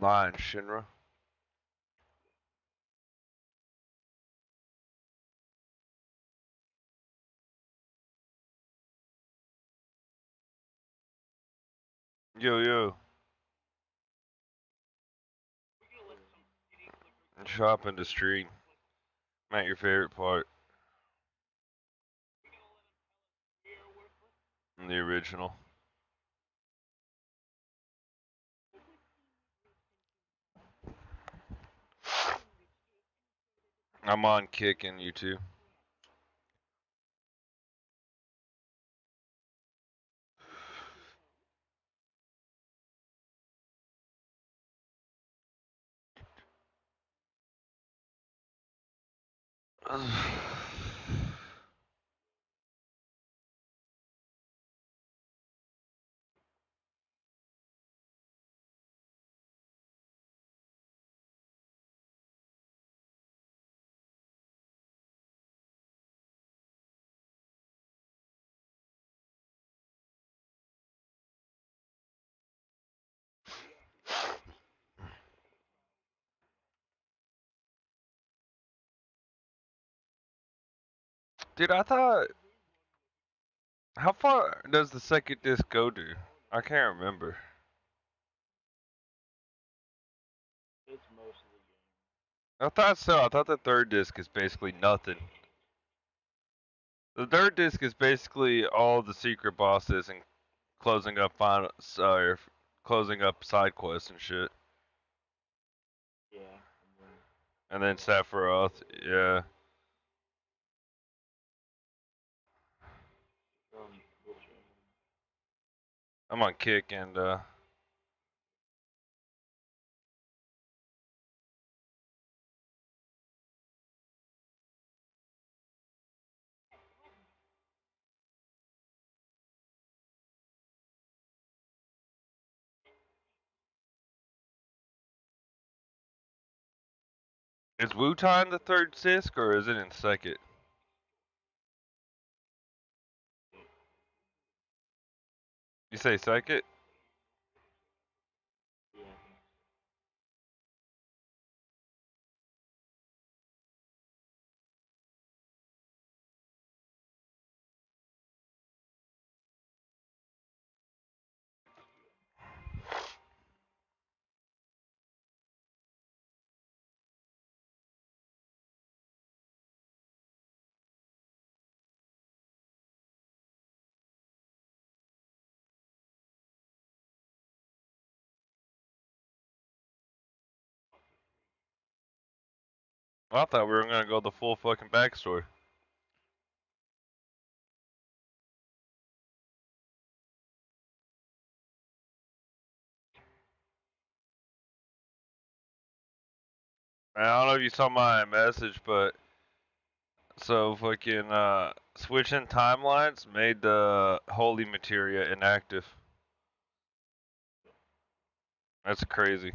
Lion Shinra. Yo, yo. Shop in the street. At your favorite part. In the original. I'm on Kick and YouTube. Dude, I thought. How far does the second disc go to? I can't remember. It's most of the game. I thought so. I thought the third disc is basically nothing. The third disc is basically all the secret bosses and closing up closing up side quests and shit. Yeah. And then Sephiroth, yeah. I'm on kick and is Wutai in the third disc or is it in second? You say second? Yeah. I thought we were gonna go the full fucking backstory. I don't know if you saw my message, but so fucking switching timelines made the holy materia inactive. That's crazy.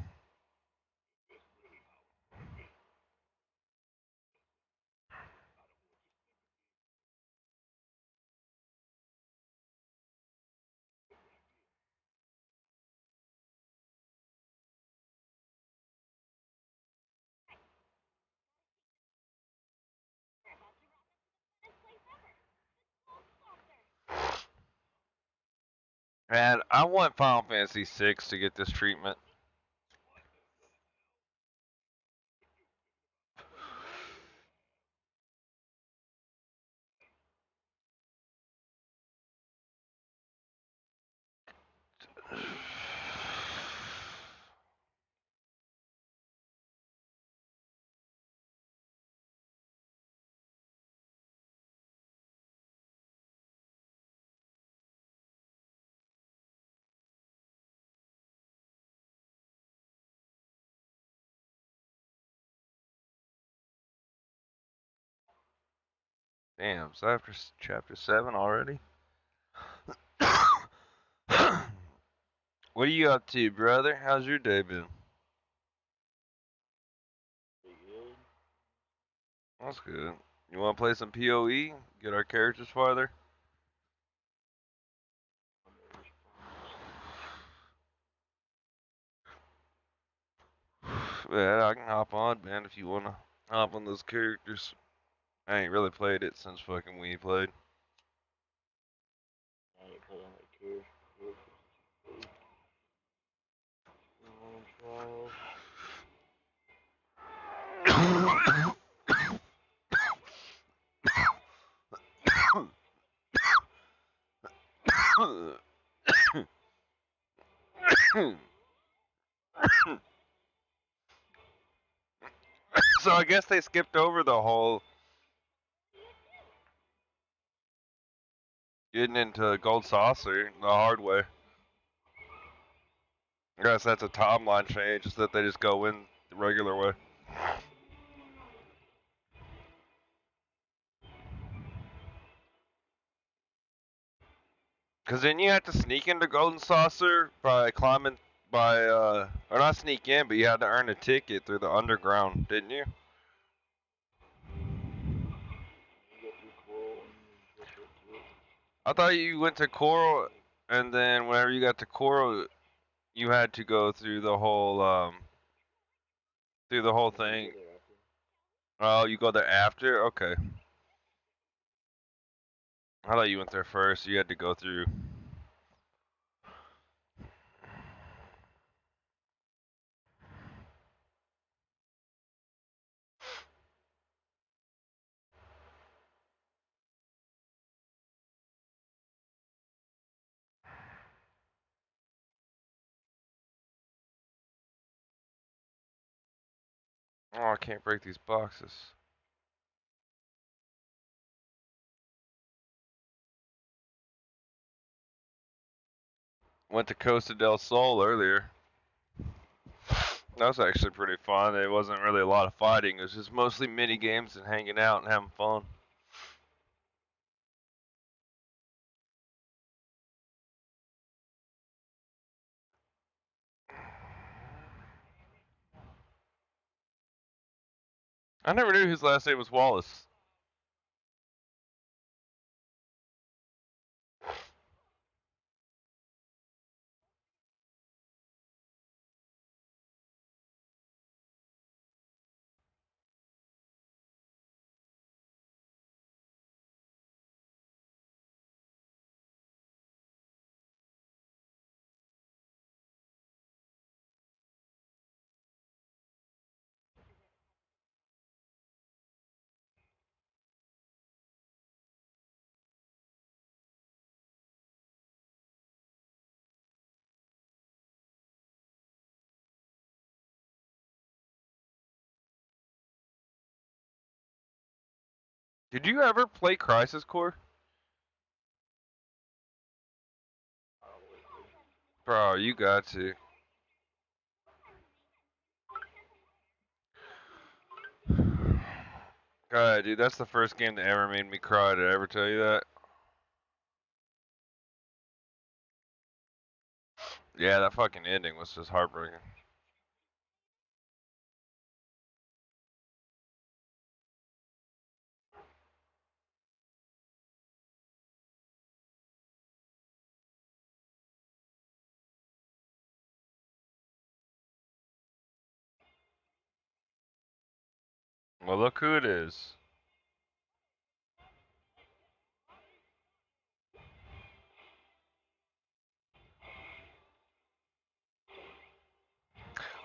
And I want Final Fantasy VI to get this treatment. Damn, so after chapter 7 already? What are you up to, brother? How's your day been? Pretty good. That's good. You want to play some POE? Get our characters farther? Yeah, I can hop on, man, if you want to hop on those characters. I ain't really played it since fucking we played. I ain't playing like Cure. Trial. So I guess they skipped over the whole getting into Gold Saucer the hard way. I guess that's a timeline change, is that they just go in the regular way. Cause then you had to sneak into Golden Saucer by climbing or not sneak in, but you had to earn a ticket through the underground, didn't you? You go through Coral and you get to it. I thought you went to Coral, and then whenever you got to Coral, you had to go through the whole thing. Oh, you go there after? Okay. I thought you went there first. You had to go through. Oh, I can't break these boxes. Went to Costa del Sol earlier. That was actually pretty fun. It wasn't really a lot of fighting. It was just mostly mini games and hanging out and having fun. I never knew his last name was Wallace. Did you ever play Crisis Core? Bro, you got to. God, dude, that's the first game that ever made me cry. Did I ever tell you that? Yeah, that fucking ending was just heartbreaking. Well, look who it is.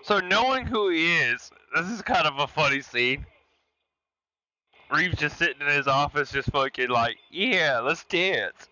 So knowing who he is, this is kind of a funny scene. Reeves just sitting in his office, just fucking like, yeah, let's dance.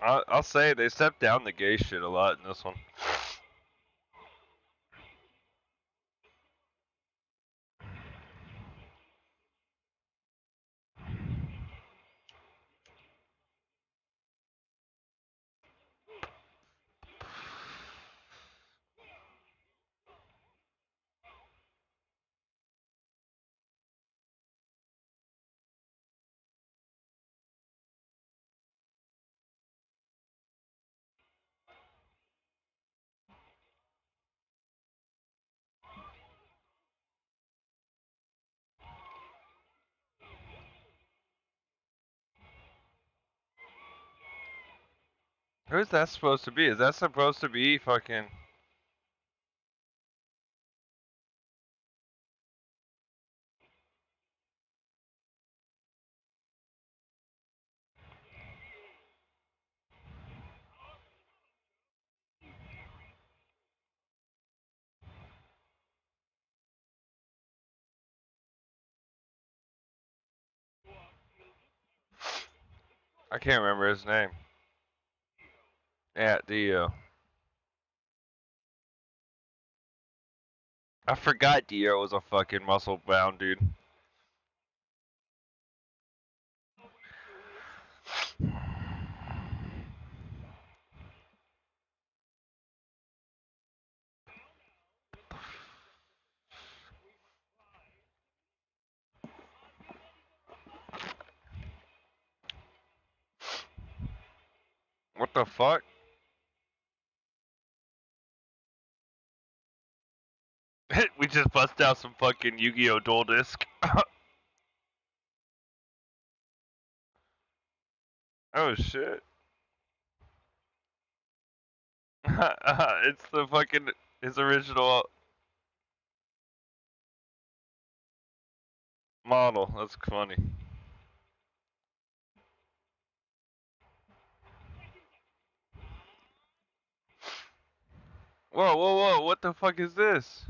I'll say they stepped down the gay shit a lot in this one. Who's that supposed to be? Is that supposed to be fucking... I can't remember his name. Yeah, Dio. I forgot Dio was a fucking muscle-bound dude. What the fuck? We just bust out some fucking Yu-Gi-Oh! Duel Disc. Oh shit. It's the fucking his original model. That's funny. Whoa, whoa, whoa! What the fuck is this?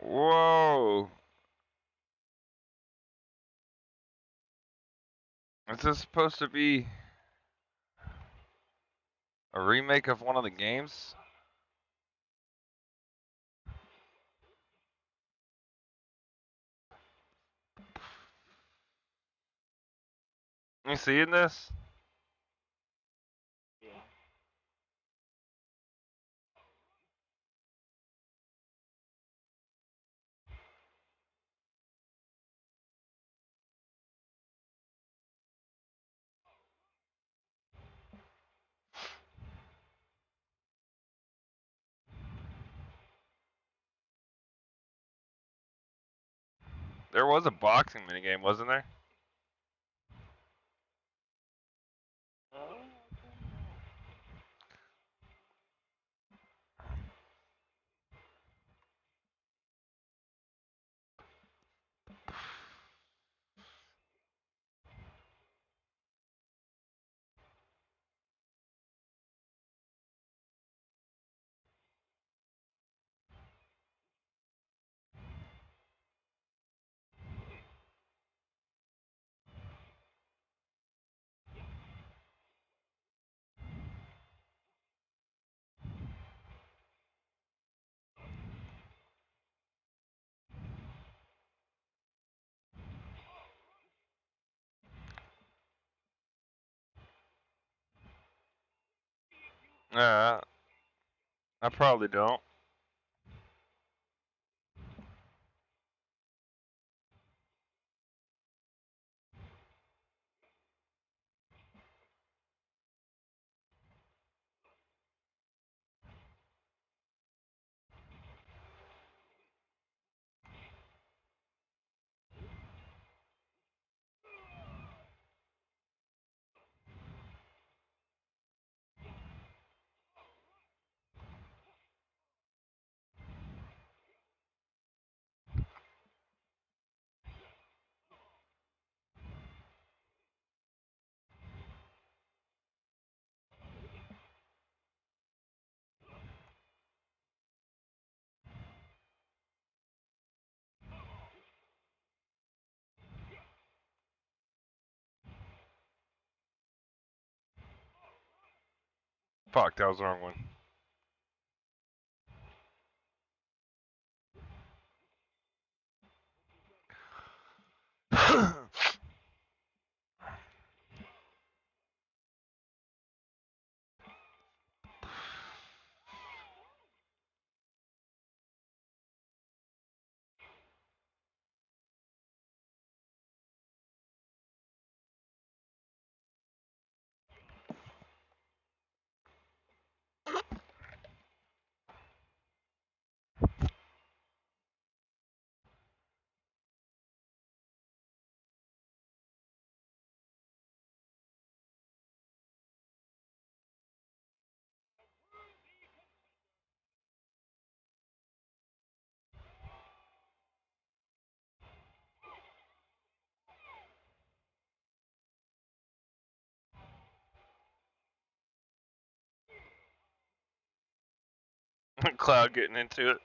Whoa! Is this supposed to be a remake of one of the games? You seeing this? Yeah. There was a boxing minigame, wasn't there? Yeah, I probably don't. Fuck, that was the wrong one. Cloud getting into it.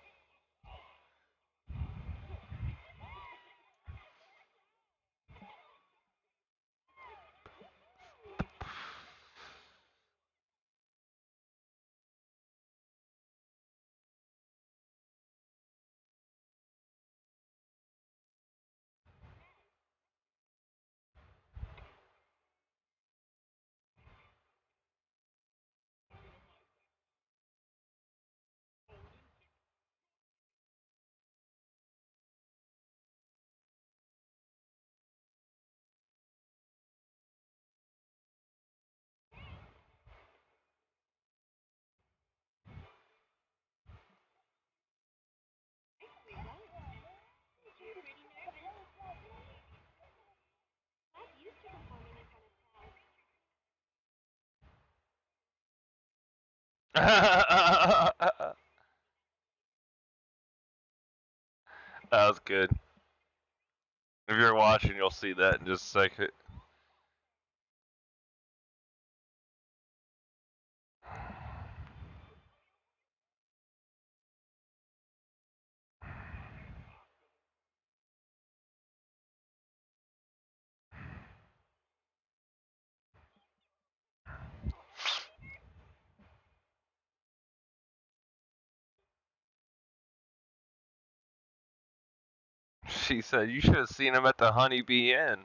That was good. If you're watching, you'll see that in just a second. She said, you should have seen him at the Honeybee Inn.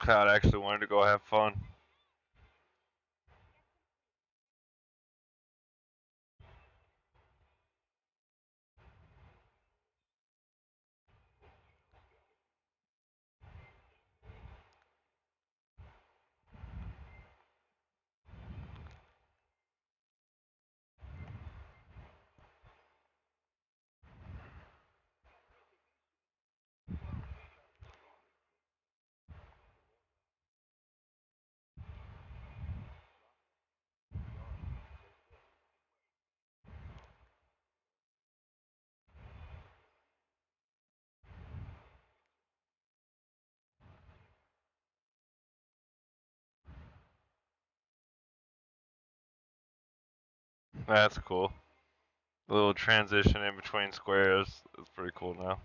Cloud actually wanted to go have fun. That's cool. The little transition in between squares is pretty cool now.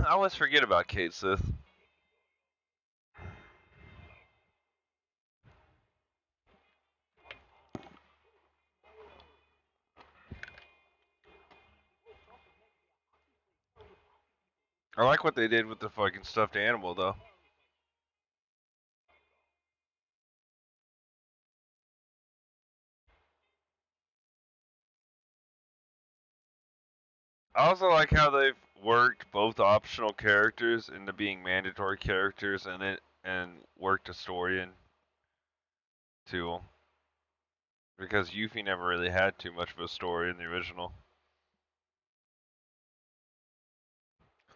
I always forget about Kate Sith. I like what they did with the fucking stuffed animal though. I also like how they've worked both optional characters into being mandatory characters and worked a story into because Yuffie never really had too much of a story in the original.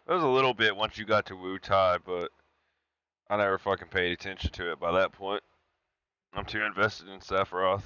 There was a little bit once you got to Wu Tai, but I never fucking paid attention to it by that point. I'm too invested in Sephiroth.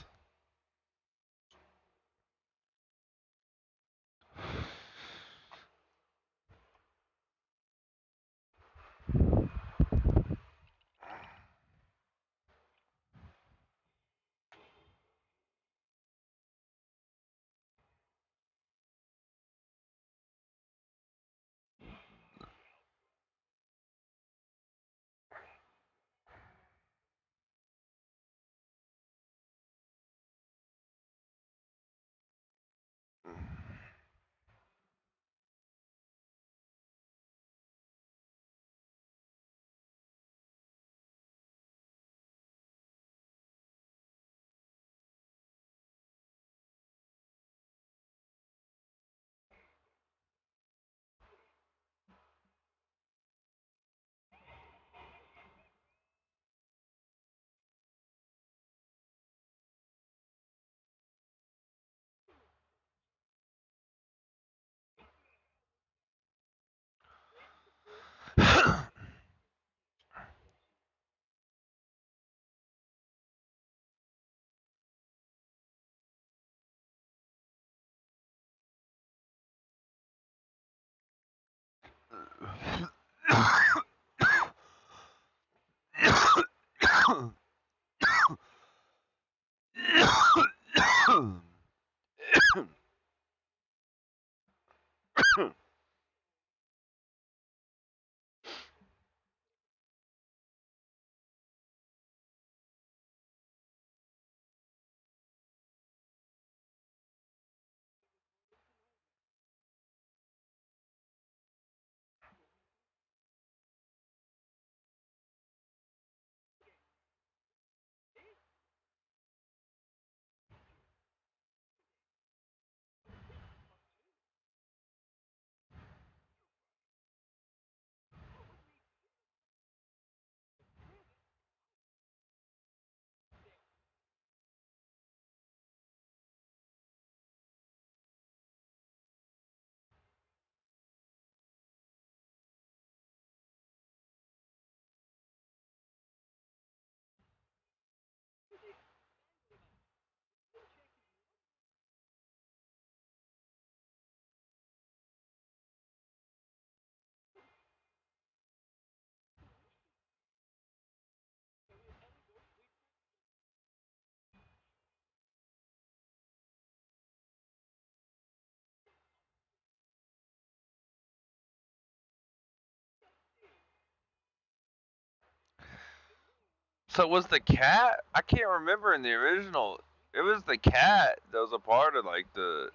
So was the cat? I can't remember in the original. It was the cat that was a part of like the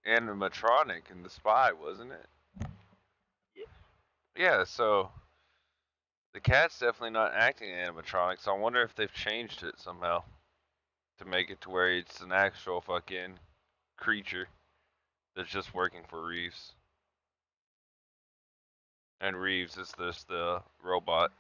animatronic and the spy, wasn't it? Yes. Yeah. So the cat's definitely not acting animatronic. So I wonder if they've changed it somehow to make it to where it's an actual fucking creature that's just working for Reeves. And Reeves is this the robot.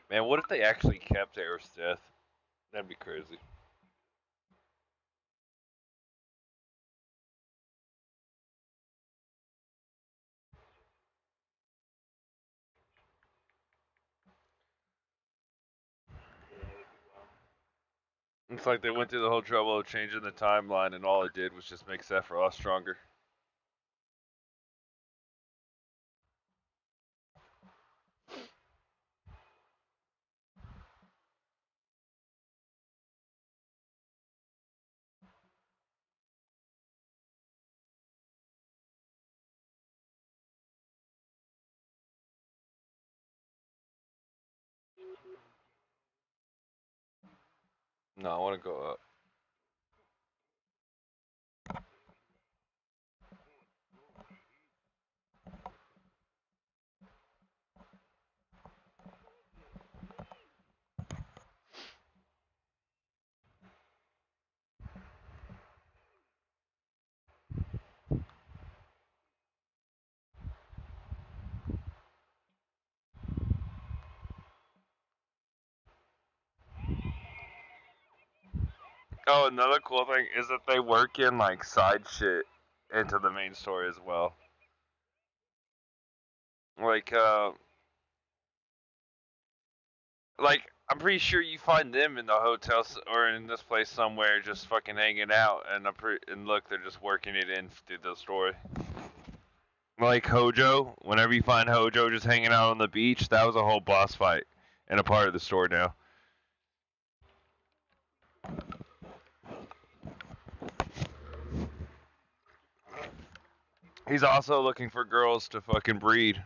Man, what if they actually kept Aerith's death? That'd be crazy. It's like they went through the whole trouble of changing the timeline, and all it did was just make Sephiroth stronger. No, I want to go up. Oh, another cool thing is that they work in like side shit into the main story as well. Like, I'm pretty sure you find them in the hotel or in this place somewhere, just fucking hanging out, and look, they're just working it in through the story. Like Hojo, whenever you find Hojo just hanging out on the beach, that was a whole boss fight and a part of the story now. He's also looking for girls to fucking breed.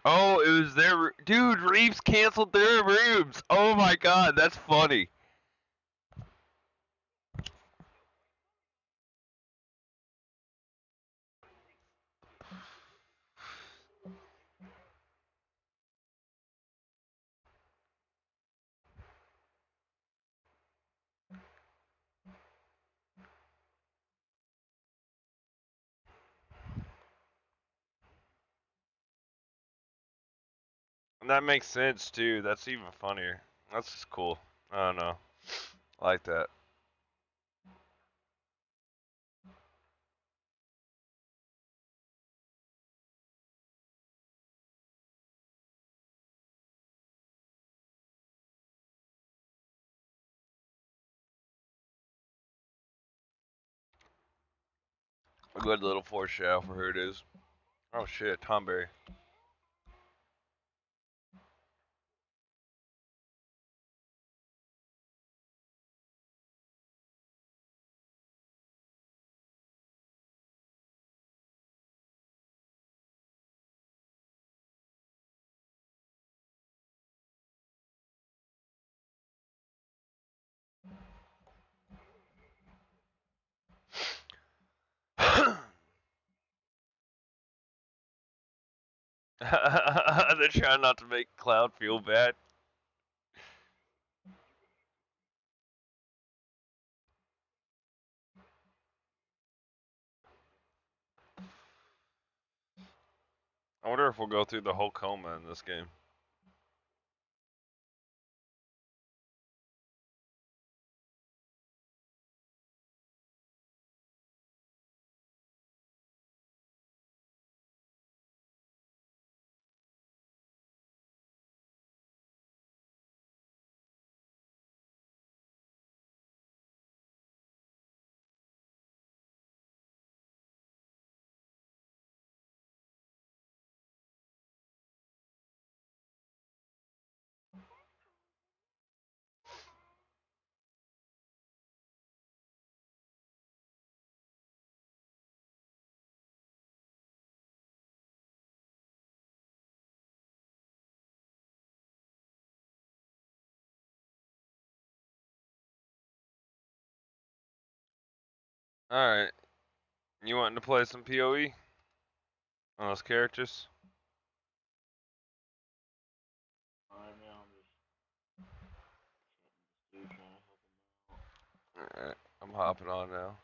Oh, it was their dude. Reeves canceled their rooms. Oh my god, that's funny. And that makes sense too. That's even funnier. That's just cool. I don't know. I like that. A good little foreshadow for who it is. Oh shit, Tomberry. They're trying not to make Cloud feel bad. I wonder if we'll go through the whole coma in this game. Alright. You wanting to play some POE on those characters? Right now, I'm just dude trying to help him out. Alright. I'm hopping on now.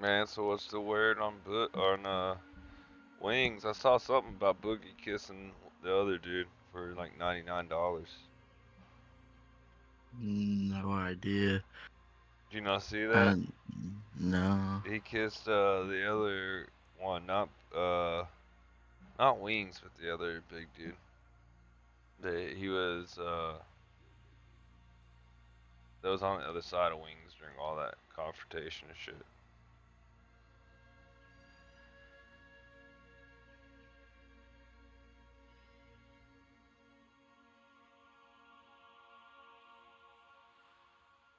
Man, so what's the word on Wings? I saw something about Boogie kissing the other dude for like $99. No idea. Did you not see that? I no. He kissed the other one, not Wings, but the other big dude. He was that was on the other side of Wings during all that confrontation and shit.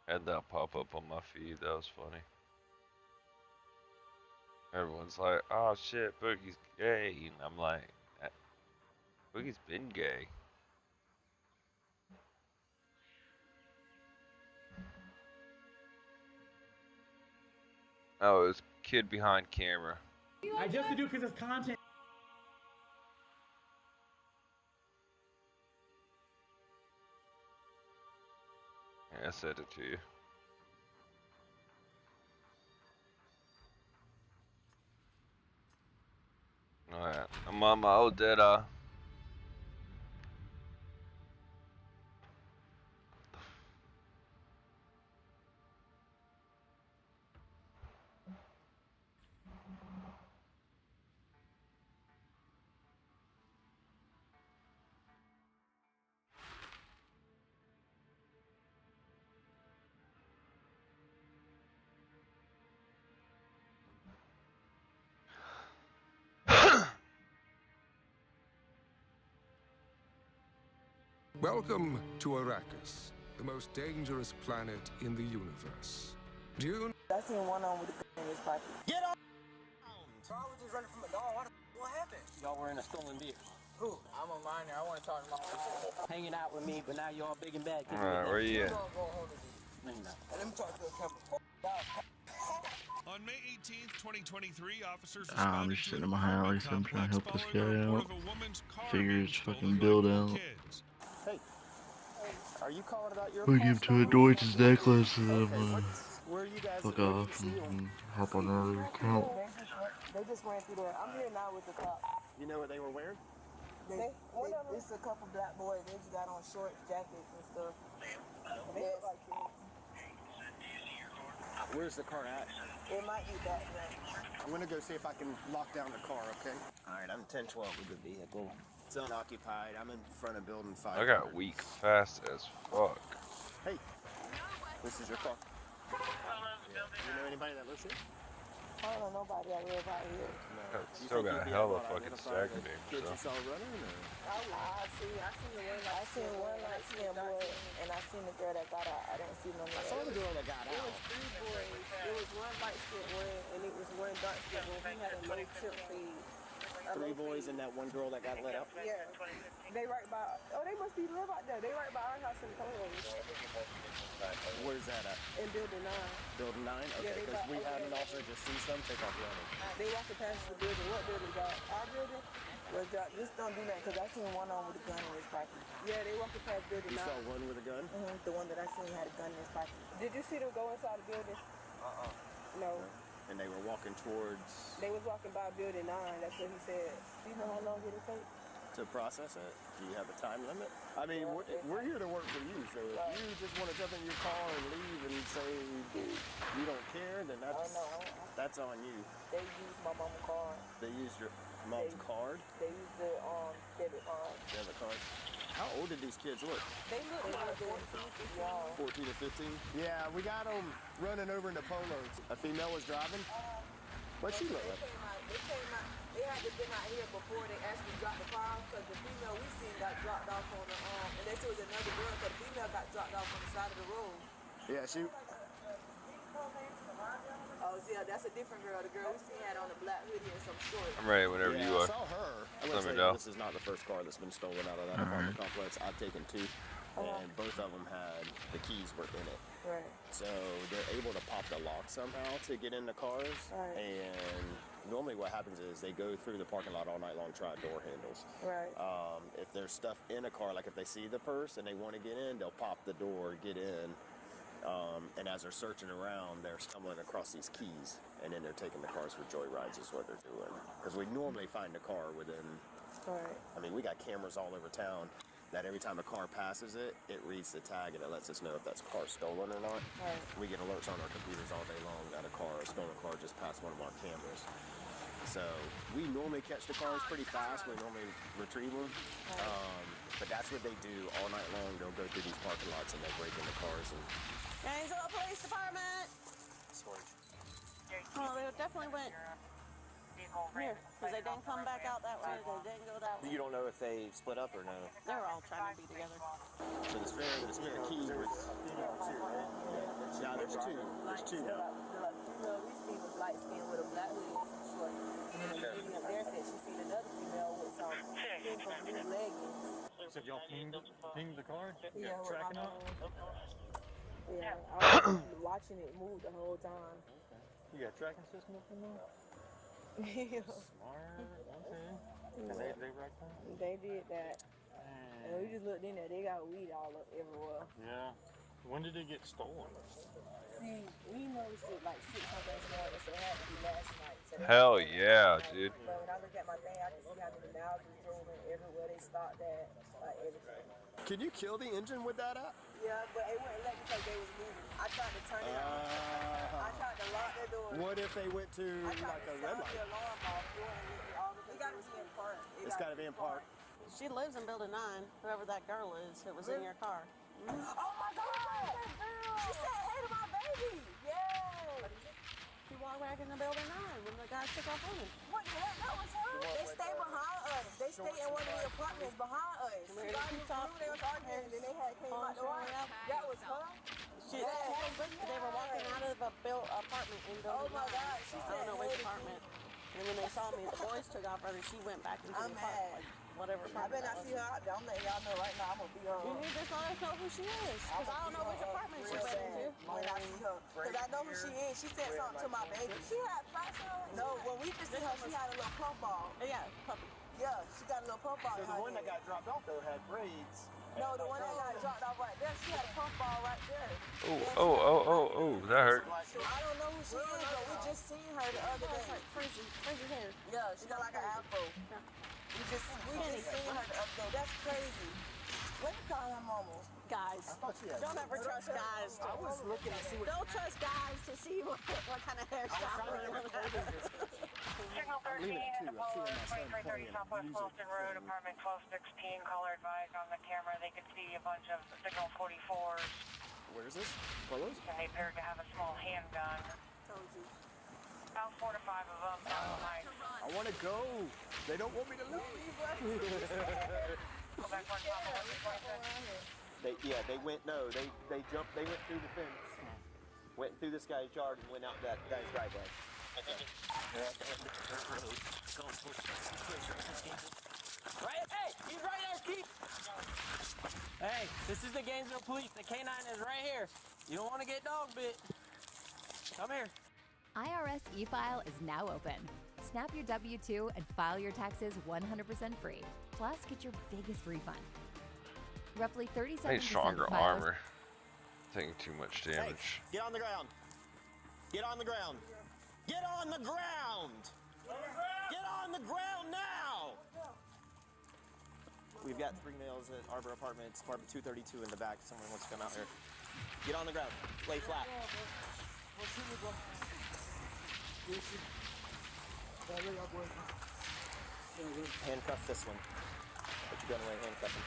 Had that pop up on my feed. That was funny. Everyone's like, "Oh shit, Boogie's gay," and I'm like, "Boogie's been gay." Oh, it was kid behind camera. I just do because it's content. Yeah, I said it to you. Alright, I'm on my old dead eye. Welcome to Arrakis, the most dangerous planet in the universe. Do you I seen one on with a gun in his pocket. Get on! So I was just running from a dog. What happened? Y'all were in a stolen vehicle. Who? I'm a minor. I want to talk to my Hanging out with me, but now y'all big and bad. Alright, where you at? Go hold of No, you're not. Let me talk to the camera. On May 18th, 2023, officers I'm responded just to sitting an in my house. apartment I'm trying to help complex this guy following a report out. of a woman's car Figure being it's stolen fucking by build 4 out. kids. Hey, are you calling about your We car give to a stolen? Deutsch's necklace and Okay, then where are you guys? fuck Where do you off see them? and hop on another account. They just ran through there. I'm here now with the cop. You know what they were wearing? It's a couple black boys. They just got on short jackets and stuff. They look like kids. Where's the car at? It might be back now. I'm gonna go see if I can lock down the car. Okay. All right, I'm 1012 with the vehicle. It's unoccupied. I'm in front of building 5. I got weak fast as fuck. Hey, this is your car. Yeah. You know anybody that lives here? I don't know nobody that live out here. I still got hella fucking stagger Kids names, you saw running? Or? I seen one light skinned boy, and I seen the girl that got out. I didn't see no I saw the girl that got It out. was 3 boys. It was one light skinned one, and it was one dark skinned one. He had a low tip fade. 3 boys and that one girl that got let out? Yeah. They right by, they must be live out there. They right by our house in Polos. Where's that at? In building 9. Building 9? Yeah, Okay, they because got- we had okay. an officer just see some take off running. They walking past the building. What building, y'all? Our building? Well, y'all, just don't do that, because I seen one on with a gun in his pocket. Yeah, they walking past building You 9. saw one with a gun? The one that I seen had a gun in his pocket. Did you see them go inside the building? No. And they were walking towards They was walking by building 9. That's what he said. Do you know how long it'll take? to process it? Do you have a time limit? I mean, we're here to work for you, so if you just want to jump in your car and leave and say you don't care, then that's on you. They used my mama's card. They used your mom's card? They used the debit card. Debit card? How old did these kids look? They look like 14, 15. 14 or 15? Yeah, we got them running over into Polos. A female was driving? What'd she look like? They came out. They had to been out here before they actually dropped the car off, because the female we seen got dropped off on the and they said it was another girl, because the female got dropped off on the side of the road. Yeah, she... Oh, yeah, that's a different girl. The girl we seen had on a black hoodie and some shorts. I'm ready whenever you I are. saw her. Let me know. This is not the first car that's been stolen out of that apartment complex. I've taken 2, and both of them had the keys were in it. Right. So they're able to pop the lock somehow to get in the cars. Right. And normally what happens is they go through the parking lot all night long trying door handles. Right. If there's stuff in a car, like if they see the purse and they want to get in, they'll pop the door, get in, And as they're searching around, they're stumbling across these keys, and then they're taking the cars for joyrides is what they're doing. Because we normally find a car within, I mean, we got cameras all over town that every time a car passes it, it reads the tag and it lets us know if that's car stolen or not. We get alerts on our computers all day long that a stolen car just passed one of our cameras. So we normally catch the cars pretty fast. We normally retrieve them. But that's what they do all night long. They'll go through these parking lots and they break into cars. And Gainesville Police Department. storage. Oh, they definitely went here because they didn't come back out that way. They didn't go that way. You don't know if they split up or no? They were all trying to be together. So the spare key was... Yeah, there's two. There's two now. Female we see was light skinned with a black wig and some shorts. And then the lady up there said she seen another female with some pink from blue leggings. So y'all pinged the car? Yeah, with Tracking my up? phone. Yeah, I was watching it move the whole time. You got a tracking system up in there? Yeah. Smart. Okay. Yeah. They wrecked them? They did that. And we just looked in there, they got weed all up everywhere. Yeah. When did it get stolen? See, we noticed it like 6 something this morning, so it had to be last night. So Hell yeah, dude. But when I look at my thing, I can see how many miles we drove and everywhere they stopped at, like everything. Can you kill the engine with that app? Yeah, but it wouldn't let me because they was moving. I tried to turn it on. I tried to lock the door. What if they went to I tried like to a red sound the light? alarm off. It got to be in park. It's got to be in park. She lives in Building 9. Whoever that girl is, it was in your car. Oh my God! She said, hey to my baby! Yeah! She walked back into Building 9 when the guy took off on him. What the hell? That was her? They stay behind us. They stay in one of the apartments behind us. Where God you knew talk- they was arguing and then they had came out the door. That was her? They were walking out of a built apartment in Building 9. Oh my God, she I said, don't know hey which to apartment. And when they saw me, the boys took off running. She went back into I'm the apartment, mad. like whatever I apartment better not that see her out there. I'm letting y'all know right now. I'm going to be on You need to just let us know who she is, because I don't know which apartment she went into. when I see her. Because I know who she is. She said something to my baby. She had flashing on? No, when we could see her, she had a little pump ball. Yeah, puppy. Yeah, she got a little pump ball. So in the her one that head. got dropped off though had braids. No, the one that got dropped off right there, she had a pump ball right there. Oh, that hurt. So I don't know who she is, but we just seen her the other day. Like crazy hair. Yeah, she got like an afro. We just seen her the other day. That's crazy. Let me call her mama. Guys, don't ever trust guys. I was looking to see what. Don't trust guys to see what kind of hairstyle they're gonna have. Signal 13 and Apollo 2330 Southwest Boston Road, apartment 1216. Caller advised on the camera they could see a bunch of signal 44s. Where is this? Carlos? And they appeared to have a small handgun. Told you. About 4 to 5 of them down the night. I want to go. They don't want me to leave. Go back one Papa 126. They went through the fence, went through this guy's yard and went out that guy's driveway. Right, hey, he's right there, Keith. Hey, this is the Gainesville Police. The K9 is right here. You don't want to get dog bit. Come here. IRS e-file is now open. Snap your W-2 and file your taxes 100% free. Plus, get your biggest refund. Roughly 37% I need stronger of filers- armor. Taking too much Hey, damage. get on the ground. Get on the ground. Get on the ground. Get on the ground now. We've got 3 males at Arbor Apartments, apartment 232 in the back. Someone wants to come out here. Get on the ground. Lay flat. Handcuff this one. Put your gun away, handcuff him.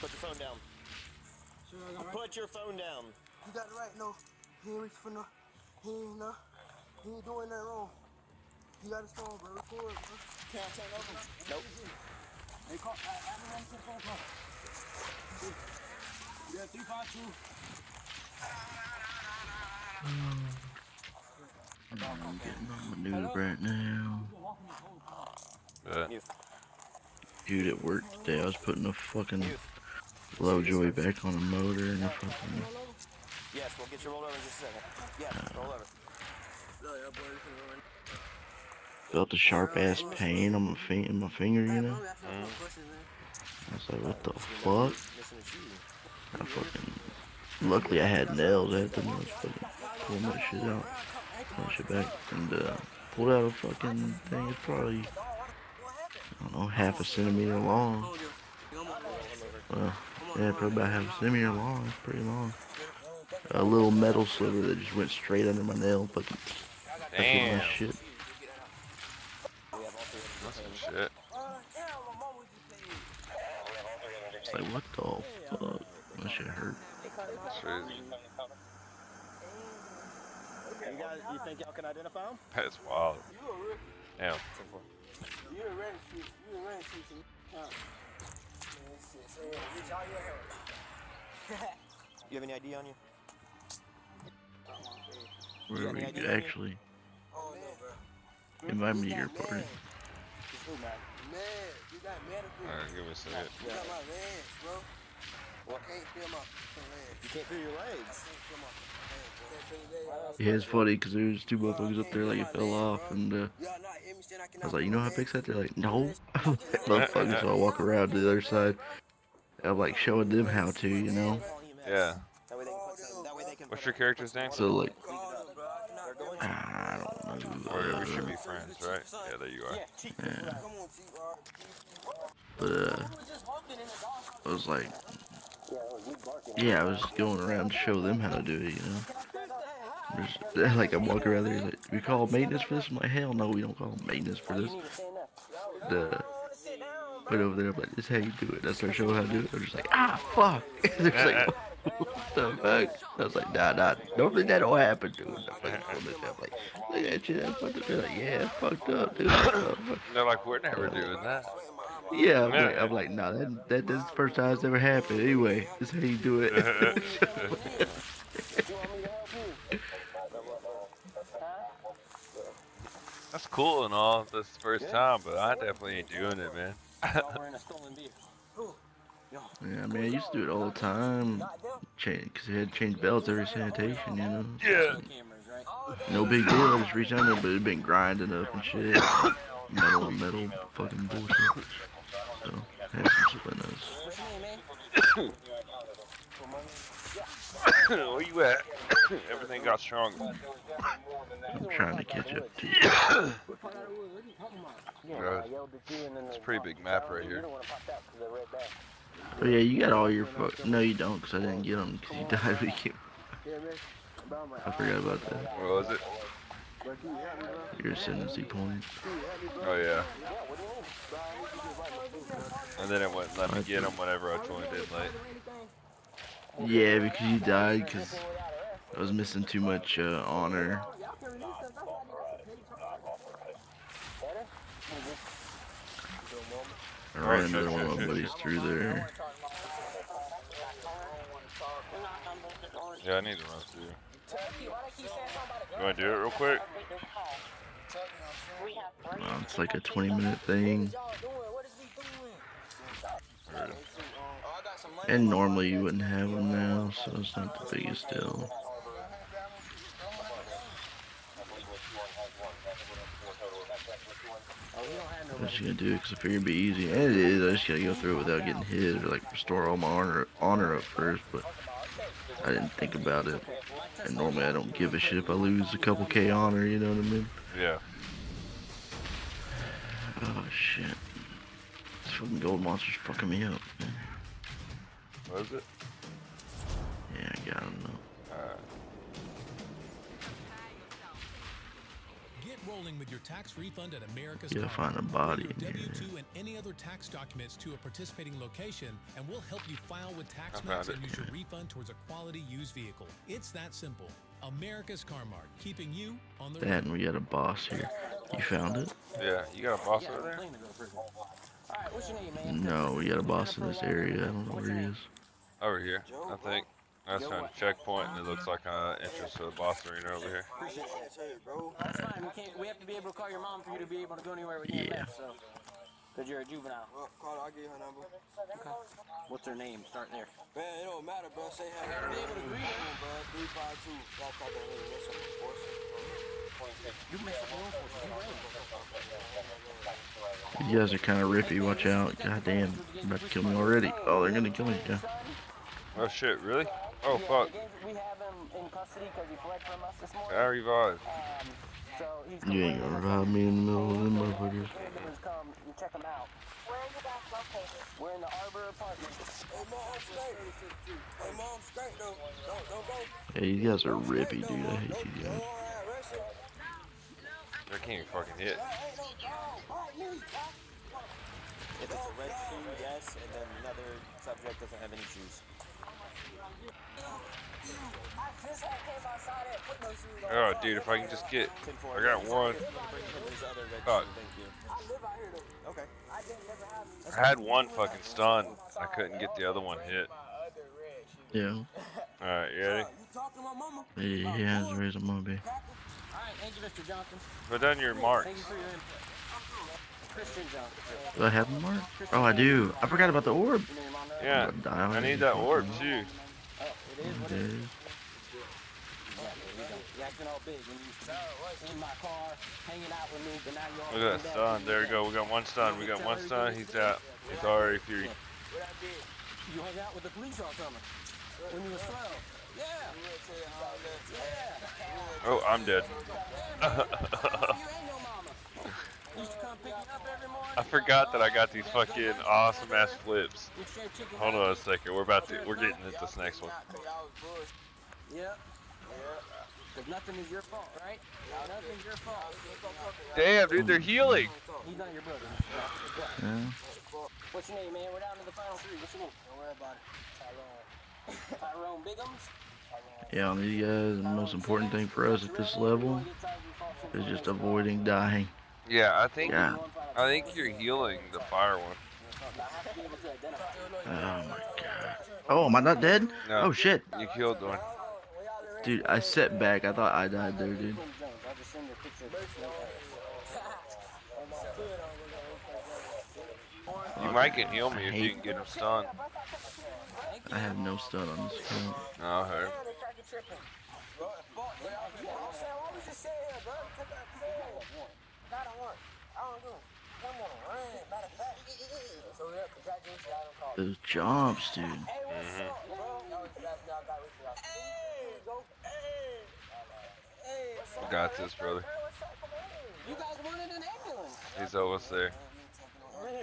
Put your phone down. Put your phone down. You got it right, no. He ain't reach for no. He ain't doing that wrong. You got his phone, bro. Record, bro. Can I turn over? Nope. Hey, call. Everyone to phone call. Yeah, 352. I'm getting on the news right now. Dude, at work today, I was putting a fucking Lovejoy back on the motor and a fucking... Yes, we'll get you rolled over in just a second. Yeah, roll over. Felt a sharp ass pain on my finger, you know? I was like, what the fuck? I fucking Luckily I had nails. I had to fucking pull that shit out, pull that shit back, and pulled out a fucking thing. It's probably, I don't know, half a centimeter long. Yeah, probably about half a centimeter long. It's pretty long. A little metal sliver that just went straight under my nail. Fucking Damn. my shit. That's some shit. It's like, what the fuck? That shit hurt. That's crazy. You think y'all can identify him? That's wild. Damn. You have any ID on you? Where we could actually invite me to your party. Alright, give me a second. You can't feel your legs. Yeah, it's funny because there was two motherfuckers up there like it fell off, and I was like, you know how to fix that? They're like, no. Motherfuckers, so I walk around to the other side. I'm like showing them how to, you know? Yeah. What's your character's name? So like, I don't know. Or we should be friends, right? Yeah, there you are. Yeah. But I was like, yeah, I was going around to show them how to do it, you know? There's, like, I'm walking around there, like, we call maintenance for this? I'm like, hell no, we don't call maintenance for this. But over there, I'm like, this is how you do it. That's our show how to do it. They're just like, ah, fuck. They're just like, what the fuck? I was like, nah, normally that don't happen, dude. I'm like, look at that shit, that's fucked up. They're like, yeah, it's fucked up, dude. They're like, we're never doing that. Yeah, I'm like, nah, that's the first time it's ever happened. Anyway, this is how you do it. That's cool and all, this first time, but I definitely ain't doing it, man. Yeah, man, I used to do it all the time. Because they had to change belts every sanitation, you know? Yeah. No big deal, I just reached out there, but it'd been grinding up and shit. Metal fucking bullshit. So, I had some shit like this. Where you at? Everything got stronger. I'm trying to catch up to you. It's a pretty big map right here. Oh yeah, you got all your no you don't, because I didn't get them, because you died when you came. I forgot about that. What was it? Your ascendancy points. Oh yeah. And then it wouldn't let me get them whenever I joined in late. Yeah, because you died, because I was missing too much honor. I ran another one of my buddies through there. Yeah, I need to run through. You want to do it real quick? It's like a 20-minute thing. And normally you wouldn't have them now, so it's not the biggest deal. I'm just gonna do it because I figured it'd be easy. And it is, I just gotta go through it without getting hit, or like restore all my honor up first, but I didn't think about it. And normally I don't give a shit if I lose a couple K honor, you know what I mean? Yeah. Oh shit. This fucking gold monster's fucking me up, man. What is it? Yeah, I got him though. Get rolling with your tax refund at America's You gotta find a body in here. W-2 and any other tax documents to a participating location, and we'll help you file with TaxMax and use your refund towards a quality used vehicle. It's that simple. America's Car Mart, keeping you on the road. And we got a boss here. You found it? Yeah, you got a boss over there? No, we got a boss in this area. I don't know where he is. Over here, I think. I just found a checkpoint and it looks like an entrance to the boss arena over here. We have to be able to call your mom for you to be able to go anywhere with you. Yeah. Because you're a juvenile. Carl, I'll give you her number. Okay. What's her name? Start there. Man, it don't matter, bro. Say hi. You gotta be able to greet her. 352. Y'all talk about it. That's something force. You messed up your own force. You guys are kind of rippy. Watch out. God damn. They're about to kill me already. Oh, they're gonna kill me. Yeah. Oh shit, really? Oh, fuck. We have him in custody because he fled from us this morning. I revived. So he's You ain't gonna revive me in the middle of them motherfuckers. come and check him out. Where are you guys located? We're in the Arbor apartment. Hey, Mom, straight. Hey, Mom, straight, though. Don't go. Hey, you guys are rippy, dude. I hate you guys. I can't even fucking hit. If it's a red shoe, yes, and then another subject doesn't have any shoes. Oh, dude, if I can just get... I got one. Fuck. Okay. I had one fucking stun. I couldn't get the other one hit. Yeah. Alright, you ready? Yeah, it's raising my baby. Alright, thank you, Mr. Johnson. Put down your marks. Thank you for your input. Christian Johnson. Do I have a mark? Oh, I do. I forgot about the orb. Yeah, I need that orb too. It is. You're acting all big when you in my car, hanging out with me, but now you're all Look at that stun. There we go. We got one stun. We got one stun. He's out. He's already free. You hung out with the police all summer when you were 12. Yeah. Yeah. Oh, I'm dead. I forgot that I got these fucking awesome ass flips. Hold on a second. We're getting into this next one. Yeah. Because nothing is your fault, right? Nothing's your fault. Damn, dude, they're healing. He's not your brother. Yeah. What's your name, man? We're down to the final three. What's your name? Don't worry about it. Tyrone Bigums? Yeah, on these guys, the most important thing for us at this level is just avoiding dying. Yeah, I think you're healing the fire one. Oh my god. Oh, am I not dead? No, oh shit. You killed one. Dude, I set back. I thought I died there, dude. You might can heal me if you can get him stunned. I have no stun on this account. Oh, okay. Those jumps, dude. We got this, brother. You guys wanted an ambulance. He's almost there.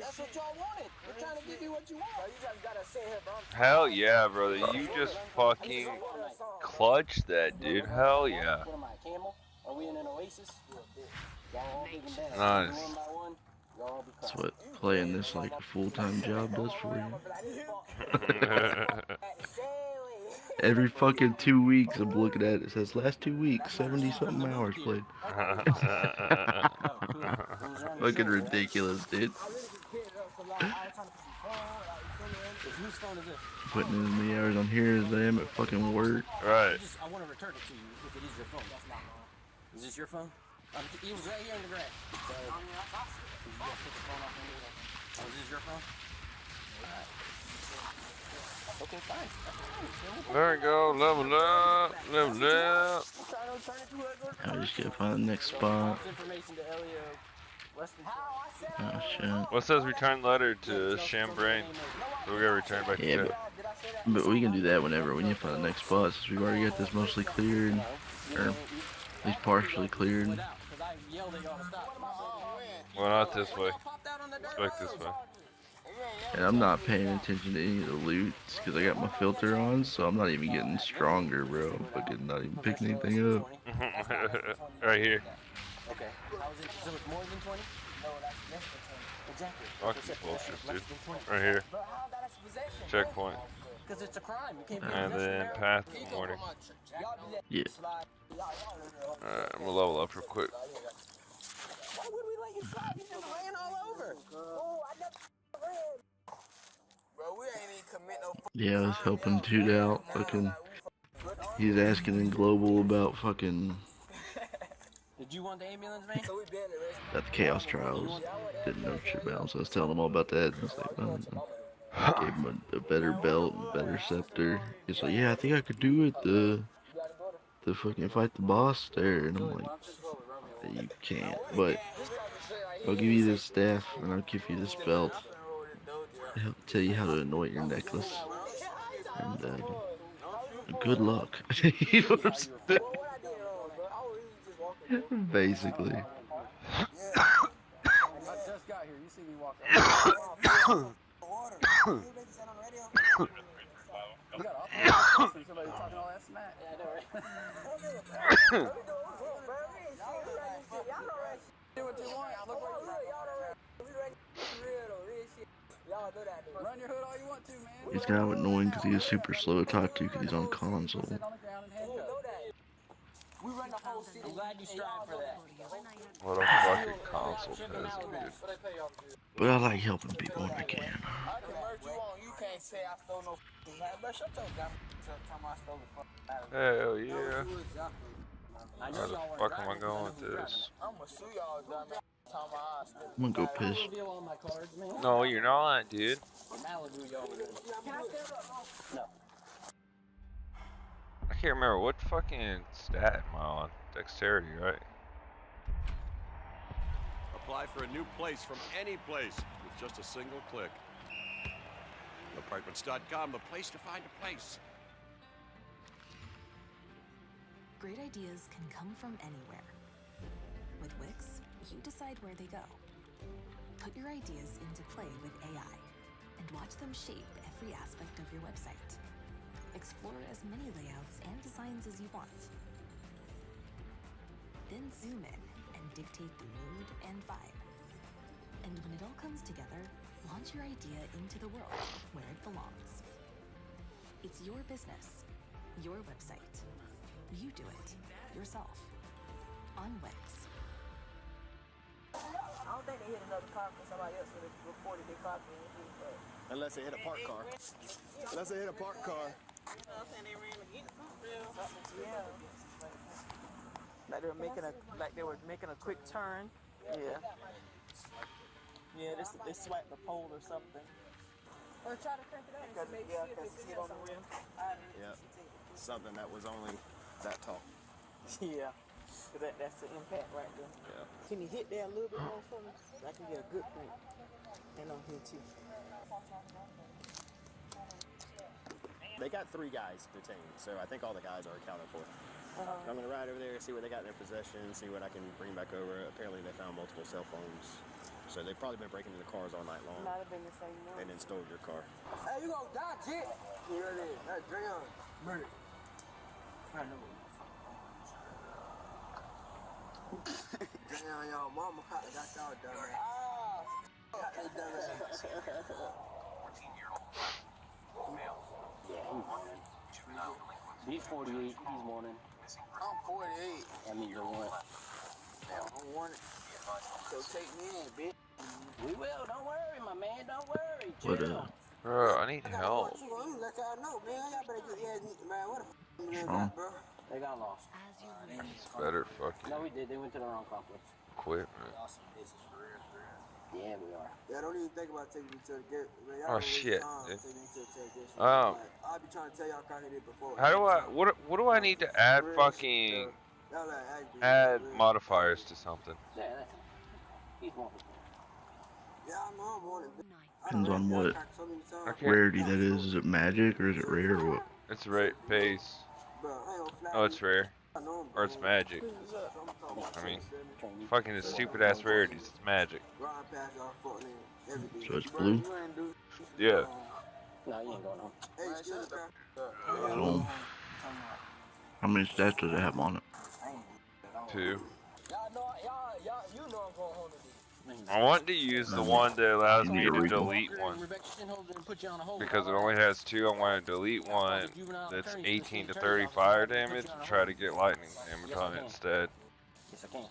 That's what y'all wanted. We're trying to give you what you want. You just gotta sit here, bro. Hell yeah, brother. You just fucking clutched that, dude. Hell yeah. What am I, Camel? Are we in an oasis? Nice. That's what playing this like a full-time job does for you. Every fucking 2 weeks I'm looking at it, it says last 2 weeks, 70-something hours played. Fucking ridiculous, dude. Putting in as many hours on here as I am at fucking work. Right. I want to return it to you if it is your phone. That's not mine. Is this your phone? It was right here in the grass. So, you guys put the phone off in there. Oh, is this your phone? Alright. Okay, fine. There we go. Level up. Level up. I just gotta find the next spot. Oh shit. What says return letter to Chambrain? So we gotta return back to Yeah, but we can do that whenever we need to find the next spot since we've already got this mostly cleared. Or at least partially cleared. Well, not this way. Back this way. And I'm not paying attention to any of the loots because I got my filter on, so I'm not even getting stronger, bro. I'm fucking not even picking anything up. Right here. Okay. So it's more than 20? No, that's less than 20. Exactly. Fucking bullshit, dude. Right here. Checkpoint. Because it's a crime. You can't And then path warning. Yeah. Alright, I'm gonna level up real quick. Why would we let you slide? You just ran all over. Oh, I never ran. Bro, we ain't even commit no. Yeah, I was helping Toot out. Fucking, he's asking in global about fucking. Did you want the ambulance, man? About the Chaos Trials. Didn't know shit about him, so I was telling him all about that. And I was like, no. Gave him a better belt and better scepter. He's like, yeah, I think I could do it. The fucking fight the boss there. And I'm like, you can't. But I'll give you this staff and I'll give you this belt. I'll tell you how to anoint your necklace. And Good luck. You know what I'm saying? Basically. I just got here. You see me walk up. You got off somebody talking all that smack. Yeah, I know, right? Do what you want. Look where you run your hood all you want to, man. He's kind of annoying because he is super slow to talk to because he's on console. We run the whole city. I'm glad you strive for that. What a fucking console peasant, dude. But I like helping people when I can. I can merge you on. You can't say I stole no man. But shut your damn time I stole the fuck. Hell yeah. Where the fuck am I going with this? I'm gonna sue y'all, dumb. I'm gonna go piss. No, you're not, dude. No. I can't remember what fucking stat am I on. Dexterity, right? Apply for a new place from any place with just a single click. Apartments.com, the place to find a place. Great ideas can come from anywhere. With Wix, you decide where they go. Put your ideas into play with AI and watch them shape every aspect of your website. Explore as many layouts and designs as you want. Then zoom in and dictate the mood and vibe. And when it all comes together, launch your idea into the world where it belongs. It's your business, your website. You do it yourself on Wix. I don't think they hit another car for somebody else would have reported their car being hit, but... Unless they hit a parked car. Unless they hit a parked car. Yeah. Like they were making a quick turn. Yeah. Yeah, they swiped the pole or something. Or try to crank it up and make sure if it's on the rim. Yeah. Something that was only that tall. Yeah. Cause that's the impact right there. Yeah. Can you hit there a little bit more for me? So I can get a good print. And on here too. They got 3 guys detained, so I think all the guys are accounted for. I'm gonna ride over there, see what they got in their possession, see what I can bring back over. Apparently they found multiple cell phones. So they've probably been breaking into cars all night long. Might have been the same one. And then stole your car. Hey, you gonna die, Jit? Here it is. That's Dreon. Murder. I know. Dreon, y'all mama got y'all done. He's 48, he's wanted. I'm 48. That means you're wanted. I'm wanted. So take me in, bitch. We will, don't worry, my man, don't worry. What Bro, I need help. Let y'all know, man. Y'all better get your man. What the f*** wrong? bro? They got lost. It's better fucking No, we did. They went to the wrong complex. equipment. Yeah, we are. Yeah, don't even think about taking me to the gate. Oh shit, dude. I'll be trying to tell y'all kind of did before. How do I, what do I need to add fucking, add modifiers to something? Yeah, that's he's wanted. Yeah, I know I'm wanted. Depends on what Okay. rarity that is. Is it magic or is it rare or what? It's right base. Oh, it's rare. Or it's magic. I mean, fucking the stupid ass rarities. It's magic. So it's blue? Yeah. No, you ain't going home. So, how many stats does it have on it? 2. You know I'm going home today. I want to use the one that allows me to delete one. Because it only has 2, I want to delete one that's 18 to 30 fire damage and try to get lightning damage on it instead. Yes, I can.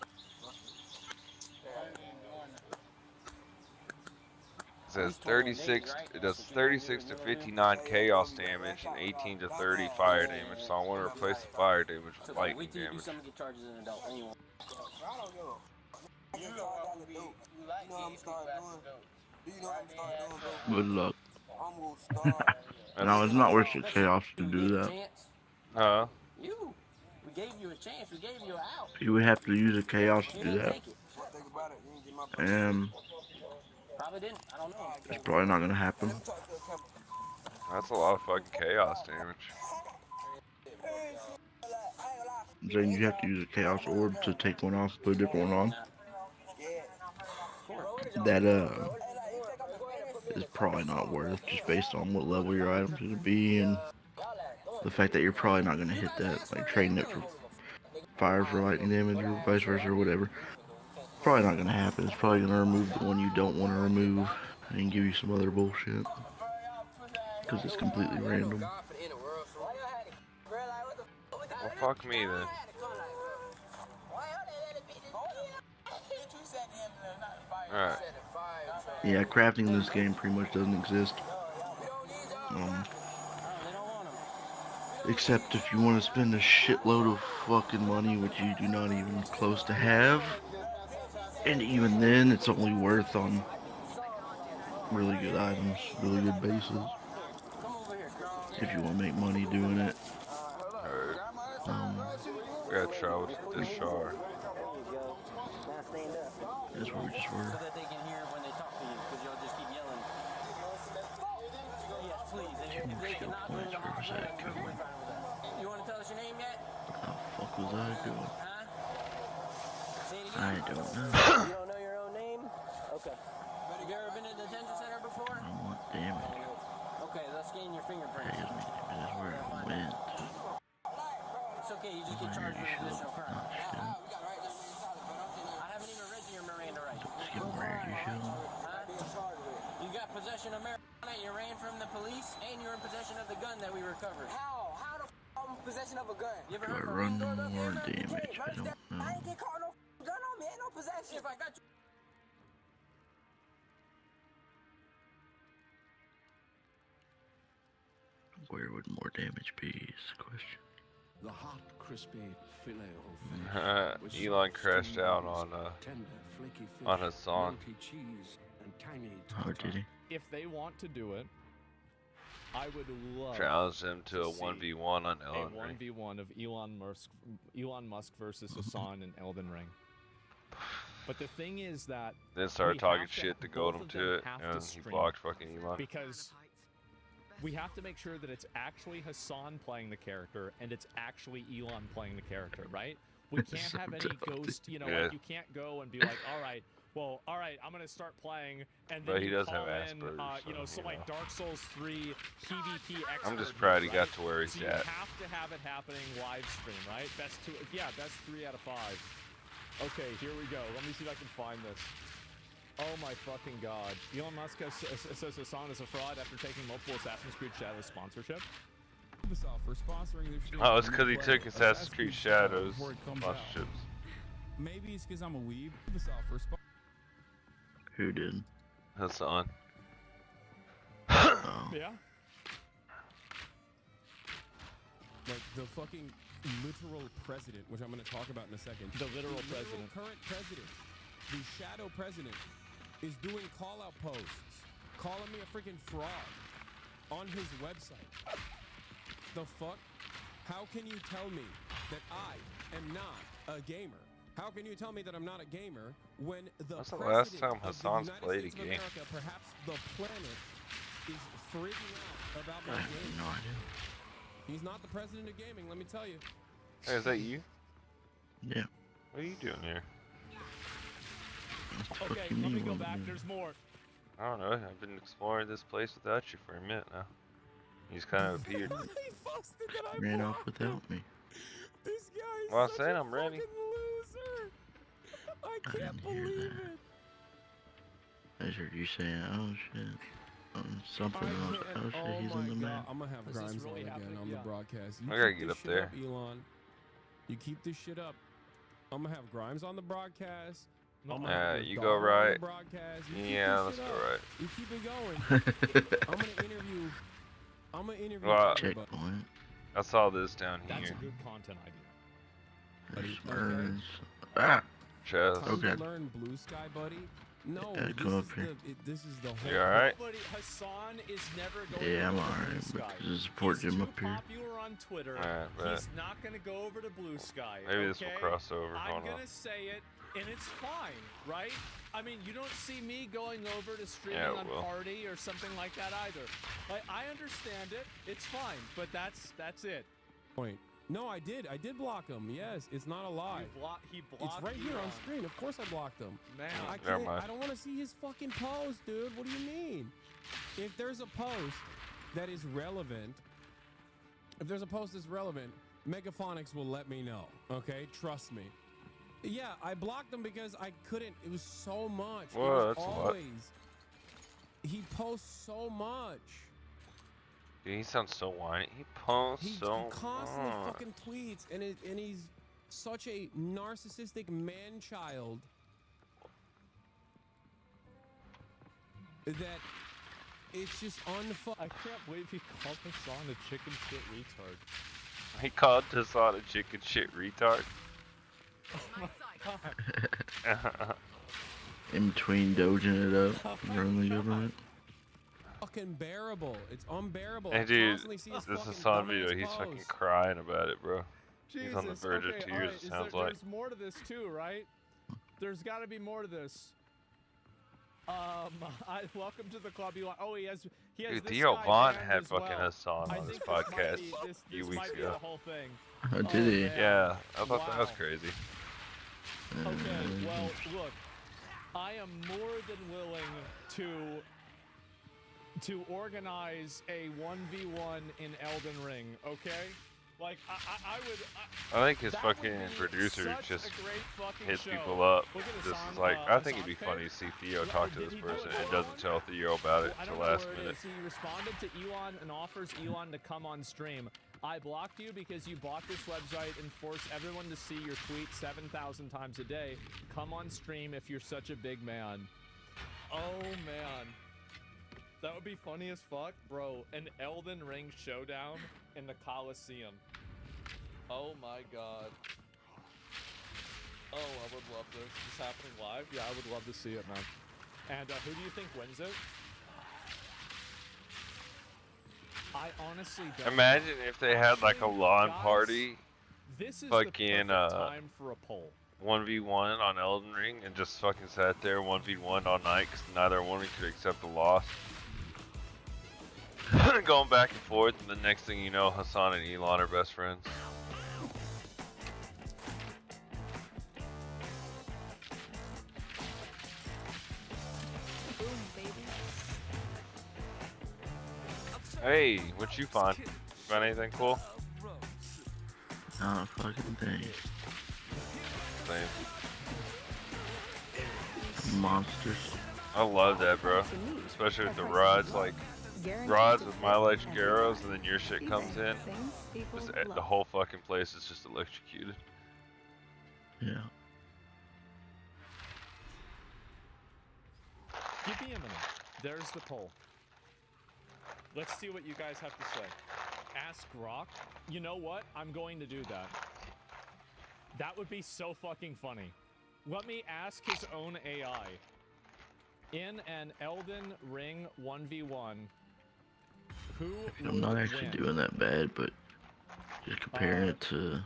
It says 36, it does 36 to 59 chaos damage and 18 to 30 fire damage, so I want to replace the fire damage with lightning damage. Good luck. No, it's not worth the chaos to do that. Huh? We gave you a chance, we gave you an out. You would have to use a chaos to do that. And Probably didn't, I don't know. it's probably not gonna happen. That's a lot of fucking chaos damage. Then you have to use a Chaos Orb to take one off, put a different one on. That is probably not worth, just based on what level your item's gonna be and the fact that you're probably not gonna hit that, like trading it for fire for lightning damage or vice versa or whatever. Probably not gonna happen. It's probably gonna remove the one you don't want to remove and give you some other bullshit. Because it's completely random. Well, fuck me then. Alright. Yeah, crafting in this game pretty much doesn't exist. Except if you want to spend a shitload of fucking money, which you do not even close to have. And even then, it's only worth on really good items, really good bases. If you want to make money doing it. Alright. We gotta travel to this shard. That's where we just were. So that they can hear when they talk to you, because you'll just keep yelling. Yes, please. If they cannot move the hot zone, we're fine with that. You want to tell us your name yet? How the fuck was I doing? Say it again. I don't know. You don't know your own name? Okay. But have you ever been to the detention center before? I want damage. Okay, let's scan your fingerprints. That's where I went. It's okay, you just get charged with additional crime. I haven't even read your Miranda rights. You got possession of marijuana, you ran from the police, and you're in possession of the gun that we recovered. How? How the f*** I'm in possession of a gun? You ever Do I heard run of more damage? I don't know. I ain't get caught no gun on me, ain't no possession. If I got you. Where would more damage be is the question. The hot, crispy filet of fish. Elon crashed out on Hassan. Oh, did he? If they want to do it, I would love challenge him to a 1v1 on Elden a Ring. 1v1 of Elon Musk versus Hassan in Elden Ring. But the thing is that Then started we talking have to- shit to both goad him of to them it, have and to he stream blocked fucking Elon. because we have to make sure that it's actually Hassan playing the character and it's actually Elon playing the character, right? We can't have any ghost, you know, Yeah. like you can't go and be like, all right, I'm gonna start playing, and then But he you does call have in, Asperger's, you know, so, some like Dark Souls 3 PvP expert. I'm just proud he right? got to where he's so you at. have to have it happening live stream, right? Best 3 out of 5. Okay, here we go. Let me see if I can find this. Oh my fucking god. Elon Musk says Hassan is a fraud after taking multiple Assassin's Creed Shadows sponsorship. Ubisoft for sponsoring their stream. Oh, it's because he took Assassin's Creed Shadows sponsorships. Maybe it's because I'm a weeb. Ubisoft for Who did? Hassan. Oh. Yeah. Like the fucking literal president, which I'm going to talk about in a second. The literal president. Current president, the shadow president, is doing call-out posts, calling me a freaking fraud on his website. The fuck? How can you tell me that I am not a gamer? How can you tell me that I'm not a gamer when That's the last time Hassan's played a States of game. America, perhaps the planet, is freaking out about my I have game? no idea. He's not the president of gaming, let me tell you. Hey, is that you? Yeah. What are you doing here? Okay, let me go back. There's more. I don't know. I've been exploring this place without you for a minute now. He's kind of appeared. Ran off without me. This guy is Well, I such said a I'm ready. fucking loser. I I can't didn't hear believe that. it. I just heard you saying, oh shit. Something else. Oh shit, he's on the map. I'm gonna have Grimes on again on the broadcast. You I gotta keep get this up shit there. Elon. You keep this shit up. I'm gonna have Grimes on the broadcast. You go right. Yeah, let's go right. You keep it going. I'm gonna interview Well, Checkpoint. I saw this down That's here. a good content idea. There's birds. Ah! Chest. Time Okay. to learn Blue Sky, buddy. No, Yeah, this come up is here. this is the whole. You alright? Buddy, Hassan is never going Yeah, I'm over to alright, Blue but Sky. there's a support He's gym too up here. popular on Twitter. Alright, bet. He's not going to go over to Blue Sky. Maybe this will okay? cross over. I'm Hold on. going to say it, and it's fine, right? I mean, you don't see me going over to streaming Yeah, it on will. Party or something like that either. Like, I understand it. It's fine, but that's it. Point. No, I did. I did block him. Yes, it's not a lie. He blocked. It's right here on screen. Of course I blocked him. Man, I Never can't. mind. I don't want to see his fucking post, dude. What do you mean? If there's a post that is relevant, Megaphonics will let me know. Okay, trust me. Yeah, I blocked him because I couldn't. It was so much. Whoa, it was that's a lot. always. He posts so much. Dude, he sounds so whiny. He posts He so constantly much. fucking tweets, and he's such a narcissistic man-child that it's just I can't believe he called Hassan a chicken shit retard. He called Hassan a chicken shit retard. Oh my god. In between doging it up, running the government. fucking bearable. It's unbearable. Hey I dude, constantly see his this fucking Hassan video, dumbass he's posts. fucking crying about it, bro. He's on the Jesus, verge okay, of tears, alright, it sounds like. There's more to this too, right? There's got to be more to this. Welcome to the club. Oh, he has Dude, this Theo guy Vaughn banned had as fucking well. Hassan I on his think this might podcast be- a this few weeks might be ago. the whole thing. Oh, did he? man. Yeah, I thought that was Wow. crazy. Okay, well, look, I am more than willing to organize a 1v1 in Elden Ring, okay? Like, I would... I think his that would fucking be producer such just a great fucking hits show. people up. Look at This Hassan, is like, I think it'd be Hassan funny to see Theo Well, talk to did this he do it person for and doesn't tell Theo about it I till don't know last where it minute. is. He responded to Elon and offers Elon to come on stream. I blocked you because you bought this website and forced everyone to see your tweet 7,000 times a day. Come on stream if you're such a big man. Oh man. That would be funny as fuck, bro. An Elden Ring showdown in the Coliseum. Oh my god. Oh, I would love this. Is this happening live? Yeah, I would love to see it, man. And who do you think wins it? I honestly don't. Imagine if they had like a lawn Guys, party, This is fucking the perfect time for a poll. 1v1 on Elden Ring and just fucking sat there 1v1 all night because neither one could accept the loss. Going back and forth, and the next thing you know, Hassan and Elon are best friends. Boom, baby. Hey, what you find? Find anything cool? Not a fucking thing. Same. Monsters. I love that, bro. Especially with the rods, like rods with my electric arrows, and then your shit comes in. Just, the whole fucking place is just electrocuted. Yeah. Give me a minute. There's the poll. Let's see what you guys have to say. Ask Rock. You know what? I'm going to do that. That would be so fucking funny. Let me ask his own AI. In an Elden Ring 1v1, who I'm not would actually win? doing that bad, but just comparing it to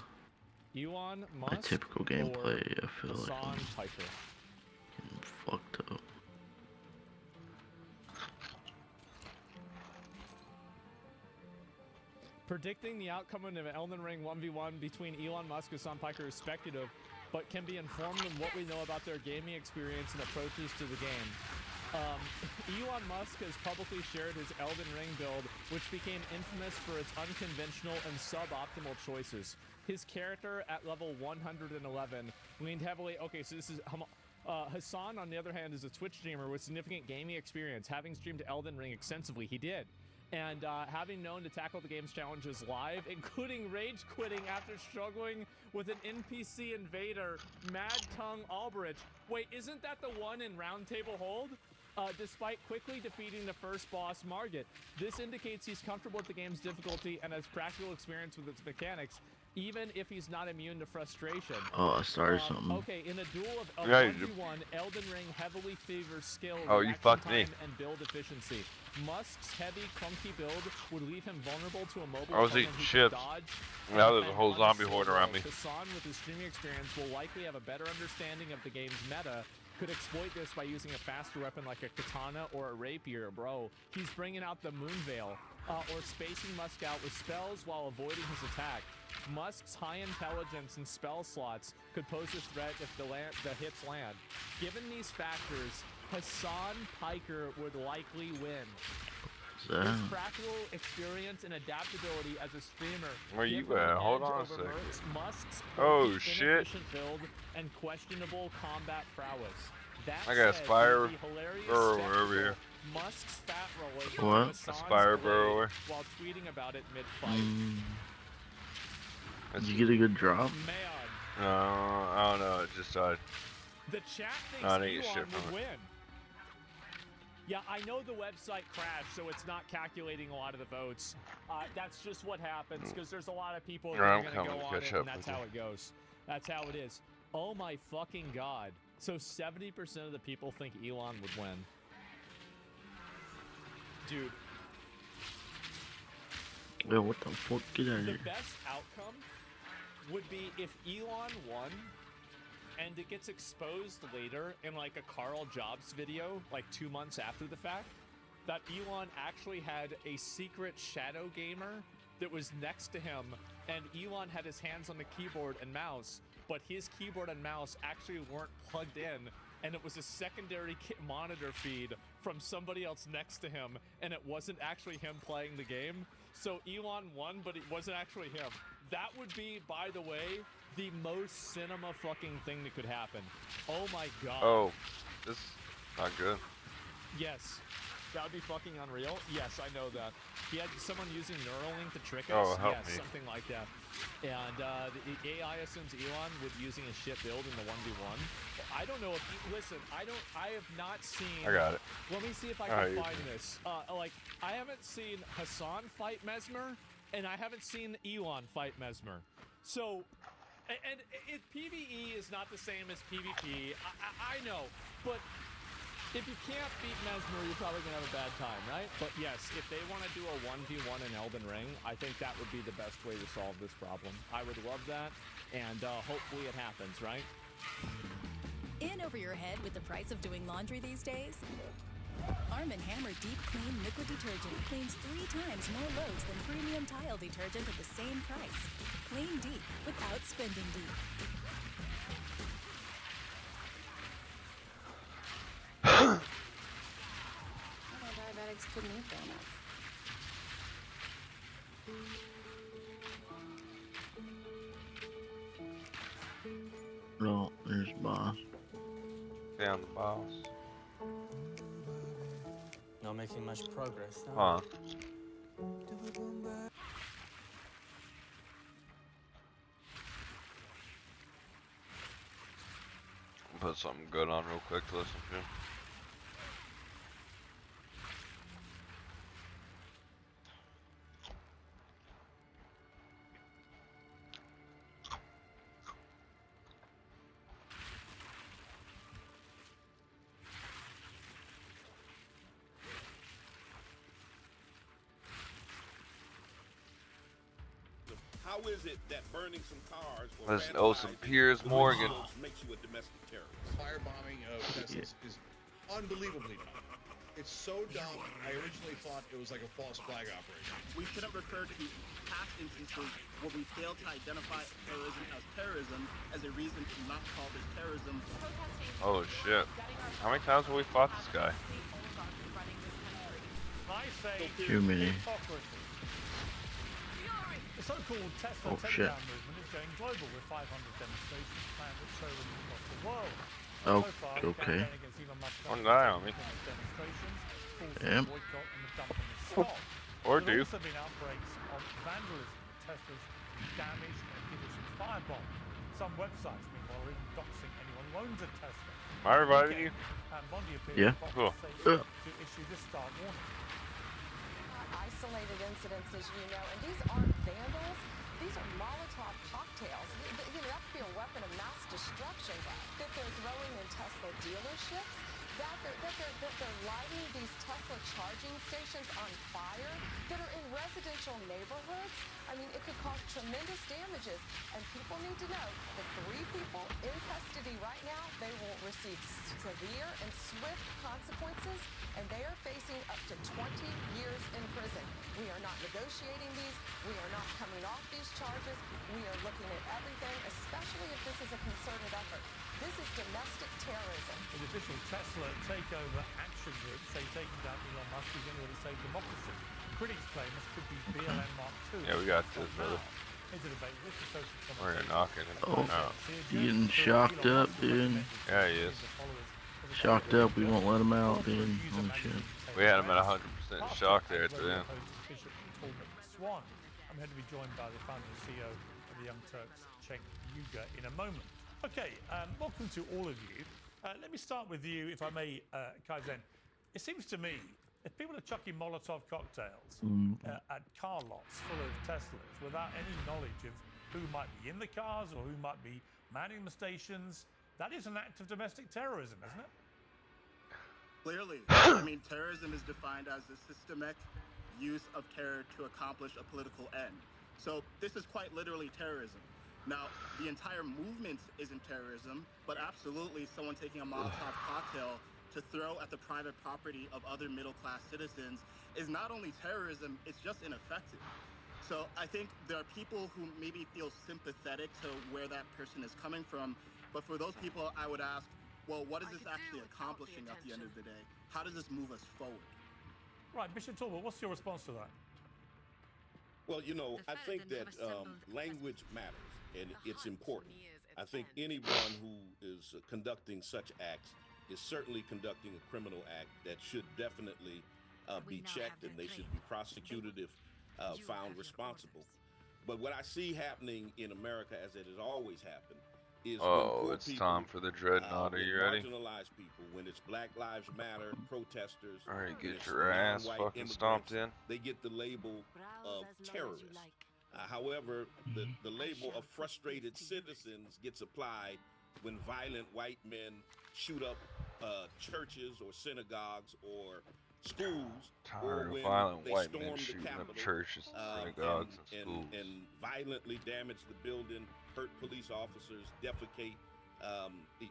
Elon my Musk typical or gameplay, I feel like Hassan I'm Piker? getting fucked up. Predicting the outcome of an Elden Ring 1v1 between Elon Musk and Hassan Piker is speculative, but can be informed in what we know about their gaming experience and approaches to the game. Elon Musk has publicly shared his Elden Ring build, which became infamous for its unconventional and suboptimal choices. His character at level 111 leaned heavily. Okay, so this is Hassan, on the other hand, is a Twitch streamer with significant gaming experience, having streamed Elden Ring extensively. He did. And having known to tackle the game's challenges live, including rage quitting after struggling with an NPC invader, Mad Tongue Alberich. Wait, isn't that the one in Roundtable Hold? Despite quickly defeating the first boss, Margit. This indicates he's comfortable with the game's difficulty and has practical experience with its mechanics, even if he's not immune to frustration. Oh, I started something. Okay, in a duel of Yeah, you 1v1, Elden Ring heavily favors skill, Oh, you reaction fucked me. time, and build efficiency. Musk's heavy, clunky build would leave him vulnerable to a mobile I was opponent eating who chips. can dodge. Now there's a and whole on zombie skill horde around roll. me. Hassan, with his streaming experience, will likely have a better understanding of the game's meta could exploit this by using a faster weapon like a katana or a rapier, bro. He's bringing out the Moonveil, or spacing Musk out with spells while avoiding his attack. Musk's high intelligence and spell slots could pose a threat if the hits land. Given these factors, Hassan Piker would likely win. His practical experience and adaptability as a streamer. Where you at? Hold on a second. Musk's Oh shit! Build and questionable combat prowess. That I got a Spire Burrower over here. Musk's fat roller. What? A Spire Burrower. While tweeting about it mid-fight. Did you get a good drop? Man. No, I don't know. It just died. The chat thinks I didn't get shit Elon from would it. win. Yeah, I know the website crashed, so it's not calculating a lot of the votes. That's just what happens, because there's a lot of people that are going to go on it, and that's how it goes. That's how it is. Oh my fucking god. So 70% of the people think Elon would win. Dude. Yeah, what the fuck? Get out of here. The best outcome would be if Elon won, and it gets exposed later in like a Carl Jobs video, like 2 months after the fact, that Elon actually had a secret shadow gamer that was next to him, and Elon had his hands on the keyboard and mouse, but his keyboard and mouse actually weren't plugged in, and it was a secondary monitor feed from somebody else next to him, and it wasn't actually him playing the game. So Elon won, but it wasn't actually him. That would be, by the way, the most cinema fucking thing that could happen. Oh my god. Oh, this is not good. Yes. That would be fucking unreal. Yes, I know that. He had someone using Neuralink to trick us. Oh, help yes, me. something like that. And the AI assumes Elon would using a shit build in the 1v1. I don't know if listen, I have not seen. I got it. Let me see if I can find this. Like I haven't seen Hassan fight Mesmer, and I haven't seen Elon fight Mesmer. So, and PvE is not the same as PvP. I know, but if you can't beat Mesmer, you're probably going to have a bad time, right? But yes, if they want to do a 1v1 in Elden Ring, I think that would be the best way to solve this problem. I would love that, and hopefully it happens, right? In over your head with the price of doing laundry these days? Arm & Hammer Deep Clean Liquid Detergent cleans 3 times more loads than premium tile detergent at the same price. Clean deep without spending deep. Diabetics couldn't eat donuts. No, there's boss. Down the boss. Not making much progress. Huh. Put something good on real quick to listen to. How is it that burning some cars Listen, some Piers Morgan. makes you a domestic terrorist? Firebombing of Teslas is unbelievably dumb. It's so dumb, I originally thought it was like a false flag operation. We should have referred to past instances where we failed to identify terrorism as a reason to not call this terrorism. Oh shit. How many times have we fought this guy? Too many. The so-called Tesla takedown movement is going global with 500 demonstrations planned at showrooms across the world. Oh, So far, okay. against Elon Musk's One guy on me. demonstrations, forcing Yep. a boycott and the dumping of stock. Or There do. have also been outbreaks of vandalism, Tesla's damaged and dealerships firebomb. Some websites, meanwhile, are even doxing anyone who owns a Tesla. Am I reviving you? And Bondi appears Yeah. Cool. to issue this style warning. Isolated incidents, as you know, and these aren't vandals. These are Molotov cocktails. That could be a weapon of mass destruction that they're throwing in Tesla dealerships. that they're lighting these Tesla charging stations on fire that are in residential neighborhoods. I mean, it could cause tremendous damages. And people need to know the 3 people in custody right now, they will receive severe and swift consequences, and they are facing up to 20 years in prison. We are not negotiating these. We are not coming off these charges. We are looking at everything, especially if this is a concerted effort. This is domestic terrorism. The official Tesla takeover action group say taking down Elon Musk is the only way to save democracy. Critics claim this could be BLM Mark II. Yeah, we got this, brother. Into debate with the social We're gonna knock it Oh, out. you getting shocked up, dude. Yeah, he is. Shocked up, we won't let him out, dude. Holy shit. We had him at 100% shock there at the end. Swan. I'm going to be joined by the founder and CEO of the Young Turks, Cenk Uygur, in a moment. Okay, welcome to all of you. Let me start with you, if I may, Kaizen. It seems to me, if people are chucking Molotov cocktails at car lots full of Teslas without any knowledge of who might be in the cars or who might be manning the stations, that is an act of domestic terrorism, isn't it? Clearly. I mean, terrorism is defined as the systemic use of terror to accomplish a political end. So this is quite literally terrorism. Now, the entire movement isn't terrorism, but absolutely someone taking a Molotov cocktail to throw at the private property of other middle-class citizens is not only terrorism, it's just ineffective. So I think there are people who maybe feel sympathetic to where that person is coming from, but for those people, I would ask, well, what is this actually accomplishing at the end of the day? How does this move us forward? Right, Bishop Talbot, what's your response to that? Well, you know, I think that language matters, and it's important. I think anyone who is conducting such acts is certainly conducting a criminal act that should definitely be checked, and they should be prosecuted if found responsible. But what I see happening in America, as it has always happened, is when it's time for the dreadnought. Are you ready? Marginalized people, when it's Black Lives Matter protesters, all right, get your ass fucking stomped in. They get the label of terrorists. However, the label of frustrated citizens gets applied when violent white men shoot up churches or synagogues or schools, or when violent they white storm men the shooting up Capitol, churches, synagogues, and schools, and violently damage the building, hurt police officers, defecate,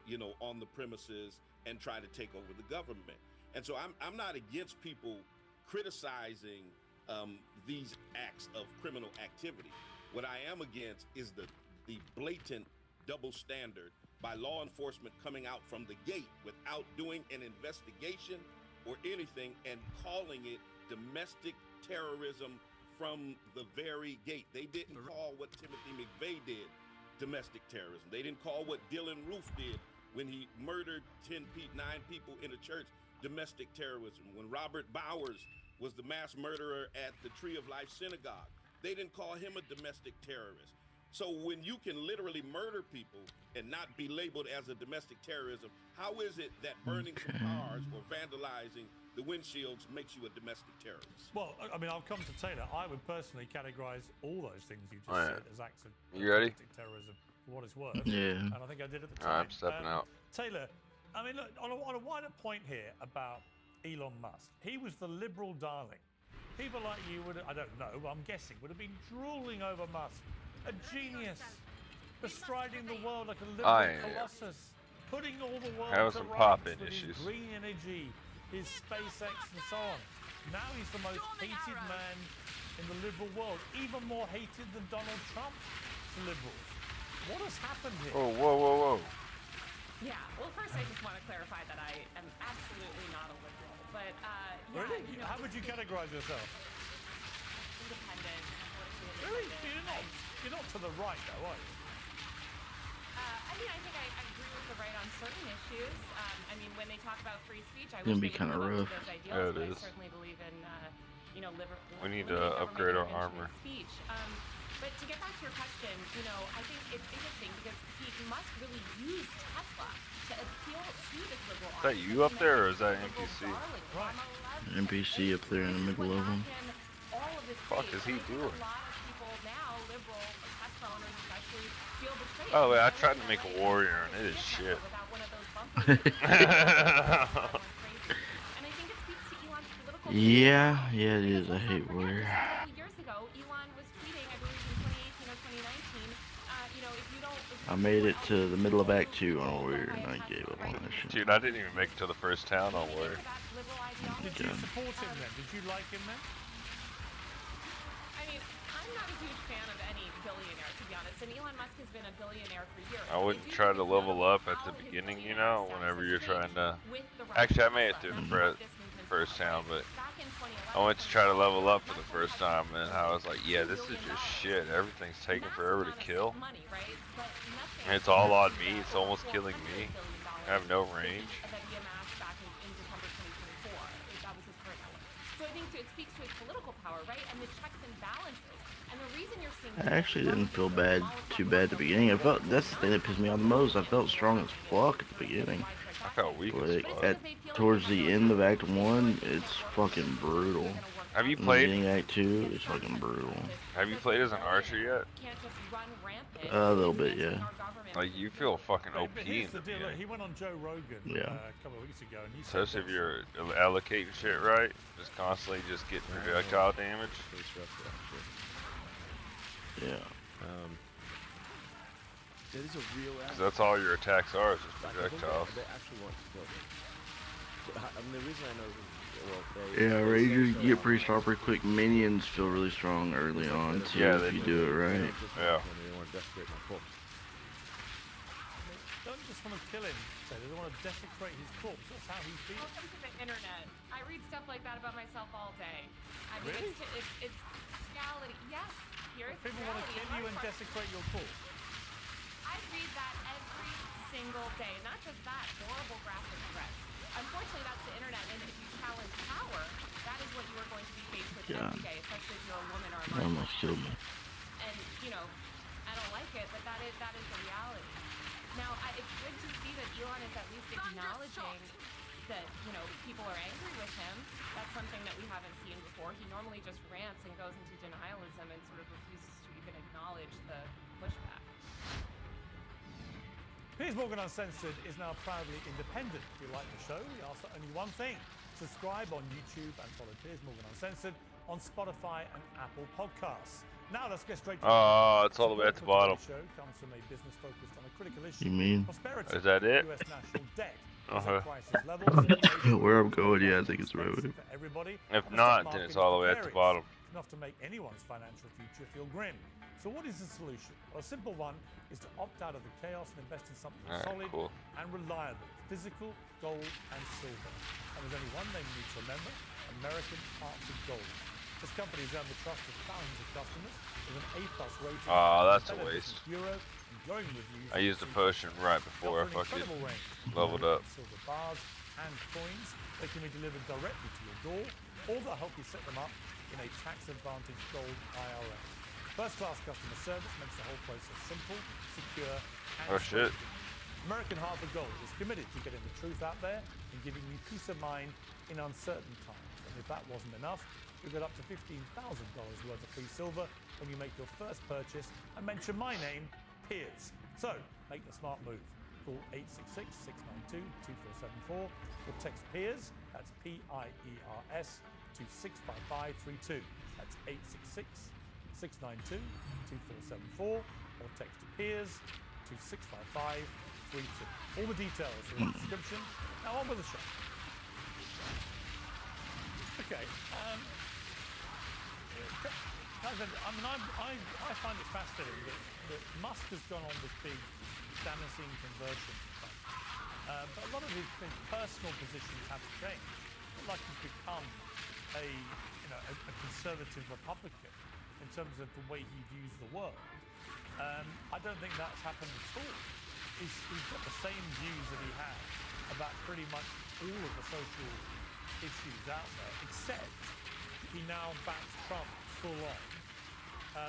you know, on the premises, and try to take over the government. And so I'm not against people criticizing these acts of criminal activity. What I am against is the blatant double standard by law enforcement coming out from the gate without doing an investigation or anything and calling it domestic terrorism from the very gate. They didn't call what Timothy McVeigh did domestic terrorism. They didn't call what Dylan Roof did when he murdered 9 people in a church domestic terrorism. When Robert Bowers was the mass murderer at the Tree of Life Synagogue, they didn't call him a domestic terrorist. So when you can literally murder people and not be labeled as a domestic terrorism, how is it that burning some cars or vandalizing the windshields makes you a domestic terrorist? Well, I mean, I'll come to Taylor. I would personally categorize all those things you just said as acts of domestic terrorism, for what it's worth. Yeah. And I think I did at the time. I'm stepping out. Taylor, I mean, look, on a wider point here about Elon Musk, he was the liberal darling. People like you would, I don't know, but I'm guessing, would have been drooling over Musk. A genius, bestriding the world like a liberal colossus, putting all the world to rights with his green energy, his SpaceX and so on. Now he's the most hated man in the liberal world, even more hated than Donald Trump to liberals. What has happened here? Oh, whoa. Yeah, well, first I just want to clarify that I am absolutely not a liberal, but yeah. Really? You know, how would you categorize yourself? Independent. Really? You're not to the right, though, are you? I mean, I think I agree with the right on certain issues. I mean, when they talk about free speech, I It's gonna wish be they would kinda live up to rough. those ideals, Yeah, it but is. I certainly believe in, you know, We need limited to upgrade our government intervention armor. in speech. But to get back to your question, you know, I think it's interesting because Musk really used Tesla to appeal to this liberal Is that you up there, or is that NPC? NPC up there in the middle of them. Fuck is he doing? A lot of people now, liberal Tesla owners especially, feel betrayed. By the way, I tried to make a warrior, and it is shit. Yeah, it is. I hate Warrior. Years ago, Elon was tweeting, I believe in 2018 or 2019, you know, if you don't... I made it to the middle of Act 2 on Warrior and I gave up on that shit. Dude, I didn't even make it to the first town on Warrior. Did you support him then? Did you like him then? I mean, I'm not a huge fan of any billionaire, to be honest, and Elon Musk has been a billionaire for years. I wouldn't try to level up at the beginning, you know, whenever you're trying to... Actually, I made it through the first town, but I went to try to level up for the first time, and I was like, yeah, this is just shit. Everything's taking forever to kill. And it's all on me. It's almost killing me. I have no range. So I think it speaks to his political power, right? And the checks and balances. And the reason you're seeing... I actually didn't feel too bad at the beginning. I felt, that's the thing that pissed me off the most. I felt strong as fuck at the beginning. I felt weak as fuck. Towards the end of Act 1, it's fucking brutal. Have you played? Beginning Act 2, it's fucking brutal. Have you played as an archer yet? A little bit, yeah. Like, you feel fucking OP in the deal. Look, he went on Joe Rogan a couple of weeks ago, and he said... Especially if you're allocating shit right, just constantly just getting projectile damage. Yeah. There is a real... Because that's all your attacks are, is just projectiles. They actually want to kill them. I mean, the reason I know is, well, yeah, Rangers get pretty strong pretty quick. Minions feel really strong early on, too, if you do it right. Yeah. They want to desecrate my corpse. They don't just want to kill him, so they want to desecrate his corpse. That's how he feels. Welcome to the internet. I read stuff like that about myself all day. I mean, Really? it's reality. Yes, here's People want to kill you and desecrate your corpse. I read that every single day. Not just that, horrible graphic threats. Unfortunately, that's the internet, and if you challenge power, that is what you are going to be faced with every day, especially if you're a woman or a That almost killed me. And, you know, I don't like it, but that is the reality. Now, it's good to see that Elon is at least acknowledging that, you know, people are angry with him. That's something that we haven't seen before. He normally just rants and goes into denialism and sort of refuses to even acknowledge the pushback. Piers Morgan Uncensored is now proudly independent. If you like the show, we ask for only one thing. Subscribe on YouTube and follow Piers Morgan Uncensored on Spotify and Apple Podcasts. Now let's get straight to it's all the way at the bottom. The show comes from a business focused on a critical issue. You mean? Prosperity. Is that it? US national debt. Where I'm going, yeah, I think it's the right way. If not, then it's all the way at the bottom. Enough to make anyone's financial future feel grim. So what is the solution? Well, a simple one is to opt out of the chaos and invest in something solid and reliable. Physical, gold, and silver. And there's only one name you need to remember: American Hearts of Gold. This company has earned the trust of thousands of customers with an A+ rating. Oh, that's a waste. Bureau, glowing reviews. I used the potion right before I fucking leveled up. Silver bars and coins. They can be delivered directly to your door, or they'll help you set them up in a tax-advantaged gold IRA. First-class customer service makes the whole process simple, secure, and shit. American Heart of Gold is committed to getting the truth out there and giving you peace of mind in uncertain times. And if that wasn't enough, you'll get up to $15,000 worth of free silver when you make your first purchase and mention my name, Piers. So, make the smart move. Call 866-692-2474 or text Piers, that's P-I-E-R-S, to 65532. That's 866-692-2474 or text Piers to 65532. All the details are in the description. Now on with the show. Okay. I find it fascinating that Musk has gone on this big Damascene conversion thing. But a lot of his personal positions have changed. It's not like he's become a conservative Republican in terms of the way he views the world. I don't think that's happened at all. He's got the same views that he had about pretty much all of the social issues out there, except he now backs Trump full on.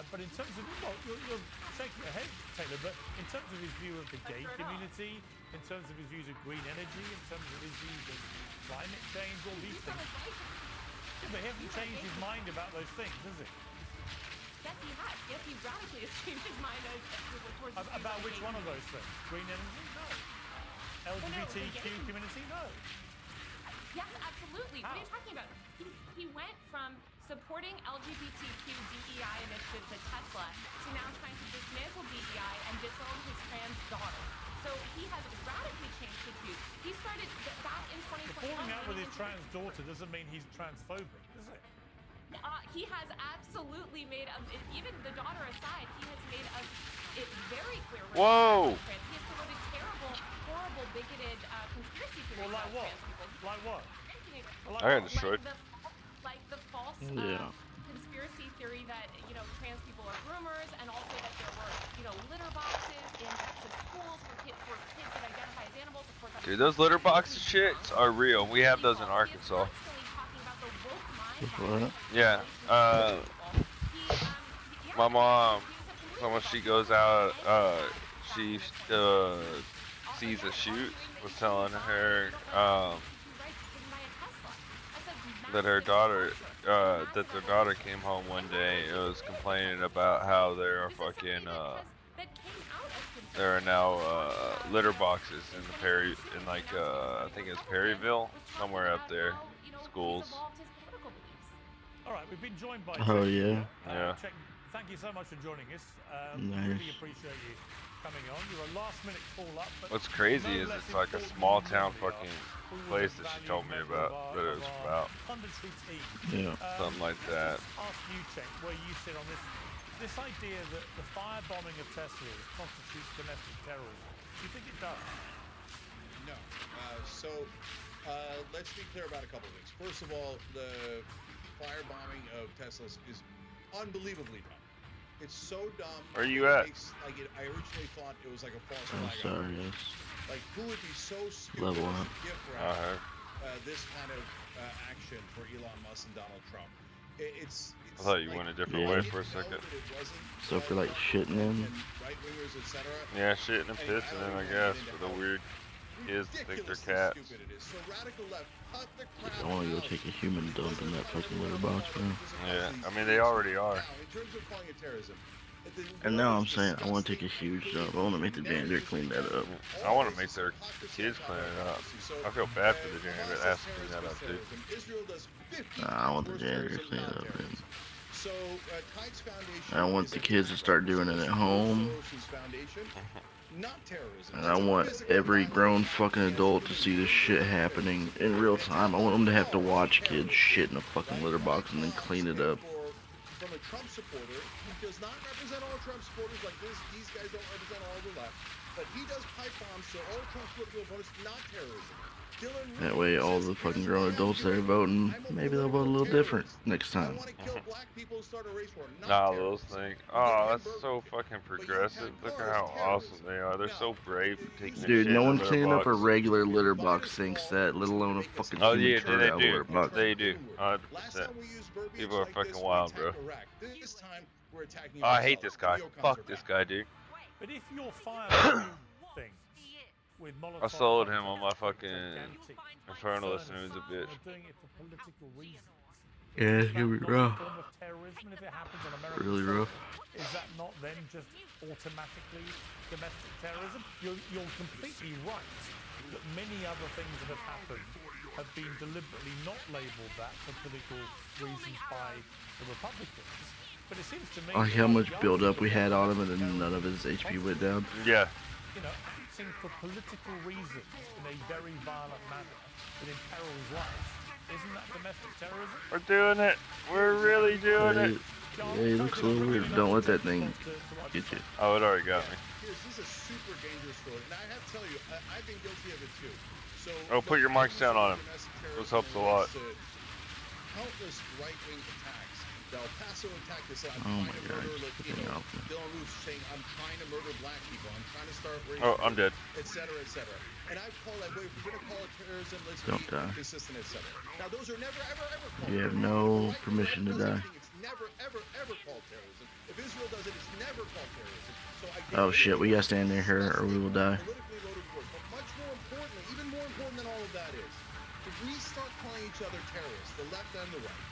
But in terms of, well, you're shaking your head, Taylor, but in terms of his view of the gay community, in terms of his views of green energy, in terms of his views of climate change, all these things. Yeah, but he hasn't changed his mind about those things, has he? Yes, he has. Yes, he radically has changed his mind towards about which one of those things? Green energy? No. LGBTQ community? No. Yes, absolutely. What are you talking about? He went from supporting LGBTQ DEI initiatives at Tesla to now trying to dismantle DEI and disown his trans daughter. So he has radically changed his views. He started back in 2021. Falling out with his trans daughter doesn't mean he's transphobic, does it? He has absolutely made, even the daughter aside, he has made it very clear. Whoa! He has promoted terrible, horrible, bigoted conspiracy theories Well, like about what? trans people. Like what? I got destroyed. Like the false conspiracy theory that, trans people are groomers, and also that there were, litter boxes in Texas schools for kids that identify as animals. Dude, those litter box shits are real. We have those in Arkansas. What? Yeah. My mom, when she goes out, she sees a shoot. Was telling her that her daughter, that their daughter came home one day and was complaining about how there are fucking there are now litter boxes in the I think it's Perryville, somewhere up there, schools. All right, we've been joined by. Oh yeah. Yeah. Thank you so much for joining us. Nice. Really appreciate you coming on. You're a last-minute call-up. What's crazy is it's like a small-town fucking place that she told me about, that it was about. Yeah. Something like that. Ask you, Czech, where you sit on this idea that the firebombing of Teslas constitutes domestic terrorism. Do you think it does? No. Let's be clear about a couple of things. First of all, the firebombing of Teslas is unbelievably dumb. It's so dumb. Where are you at? I originally thought it was like a false Oh, flag sorry, operation. yes. Like, who would be so stupid Level as up. to gift wrap this kind of action for Elon Musk and Donald Trump? It's I thought you went a different way for a second. So for like shitting in. Right-wingers, etc. Yeah, shitting and pissing in, I guess, for the weird kids that think they're cats. So radical left, cut the crap I want to go take a human dump in that fucking litter box, bro. Yeah, I mean, they already are. Now, in terms of calling it terrorism, And now I'm saying I want to take a huge dump. I want to make the janitor clean that up. I want to make the kids clean it up. I feel bad for the janitor that has to clean that up, dude. Nah, I want the janitor to clean it up, man. So, Tides Foundation, I want the kids to start doing it at home. Not terrorism. And I want every grown fucking adult to see this shit happening in real time. I want them to have to watch kids shit in a fucking litter box and then clean it up. From a Trump supporter, he does not represent all Trump supporters like this. These guys don't represent all the left. But he does pipe bombs to all Trump political opponents, not terrorism. That way all the fucking grown adults that are voting, maybe they'll vote a little different next time. Nah, those things. Oh, that's so fucking progressive. Look at how awesome they are. They're so brave for taking Dude, shit no in one their cleaning up a box. regular litter box thinks that, let alone a fucking Oh human yeah, turd they out of a litter do. box. They do. 100%. People are fucking wild, bro. This time we're attacking Oh, I hate this guy. Fuck this guy, dude. But if you're firing things with Molotov I sold him on my fucking Infernal listener who's a bitch. doing it for political reasons. Yeah, it's gonna be rough. Form of terrorism, and if it happens on American Really soil, rough. is that not then just automatically domestic terrorism? You're completely right that many other things that have happened have been deliberately not labelled that for political reasons by the Republicans. But it seems to me I like how much build up we had on him and then none of his HP went down. Yeah. Acting for political reasons in a very violent manner that imperils life. Isn't that domestic terrorism? We're doing it. We're really doing it. Yeah, he looks a little weird. Don't let that thing get you. Oh, it already got me. This is a super dangerous story, and I have to tell you, I've been guilty of it too. So, Oh, put your marks down on him. This helps a lot. Countless right-wing attacks. The El Paso attack this I'm Oh trying my to God, murder fucking Latino. awful. Dylan Roof's saying I'm trying to murder black people. I'm trying to start race. Oh, I'm dead. Etc. Etc. And I've called that way. If we're gonna call it terrorism, let's Don't be die. consistent, etc. Now those are never ever called. You have no permission to die. It's never ever called terrorism. If Israel does it, it's never called terrorism. So I Oh shit, we gotta stand near her or we will die. politically loaded word. But much more importantly, even more important than all of that is, if we start calling each other terrorists, the left and the right,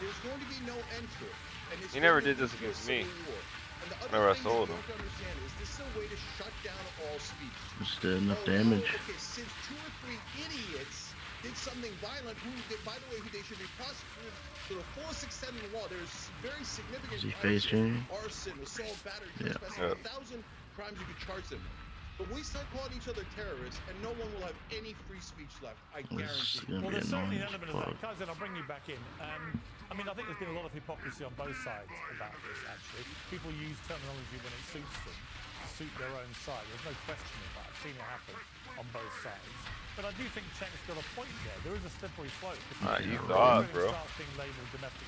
there's going to be no end to it. And it's He never going did to this lead to a against me. civil war. And the Never other thing sold that you them. have to understand is this is a way to shut down all speech. Just did enough Oh, damage. no, okay, since 2 or 3 idiots did something violent, by the way, they should be prosecuted to the fullest extent of the law. There's very significant Is he crimes face here. changing? Arson, assault, battery, Yeah. trespassing, 1,000 crimes you could charge them with. But we start calling each other terrorists, and no one will have any free speech left. I guarantee you. Well, there's certainly an element of that. Kaizen, I'll bring you back in. I mean, I think there's been a lot of hypocrisy on both sides about this, actually. People use terminology when it suits them, to suit their own side. There's no question of that. I've seen it happen on both sides. But I do think Chenk's got a point there. There is a slippery slope. You thought, bro.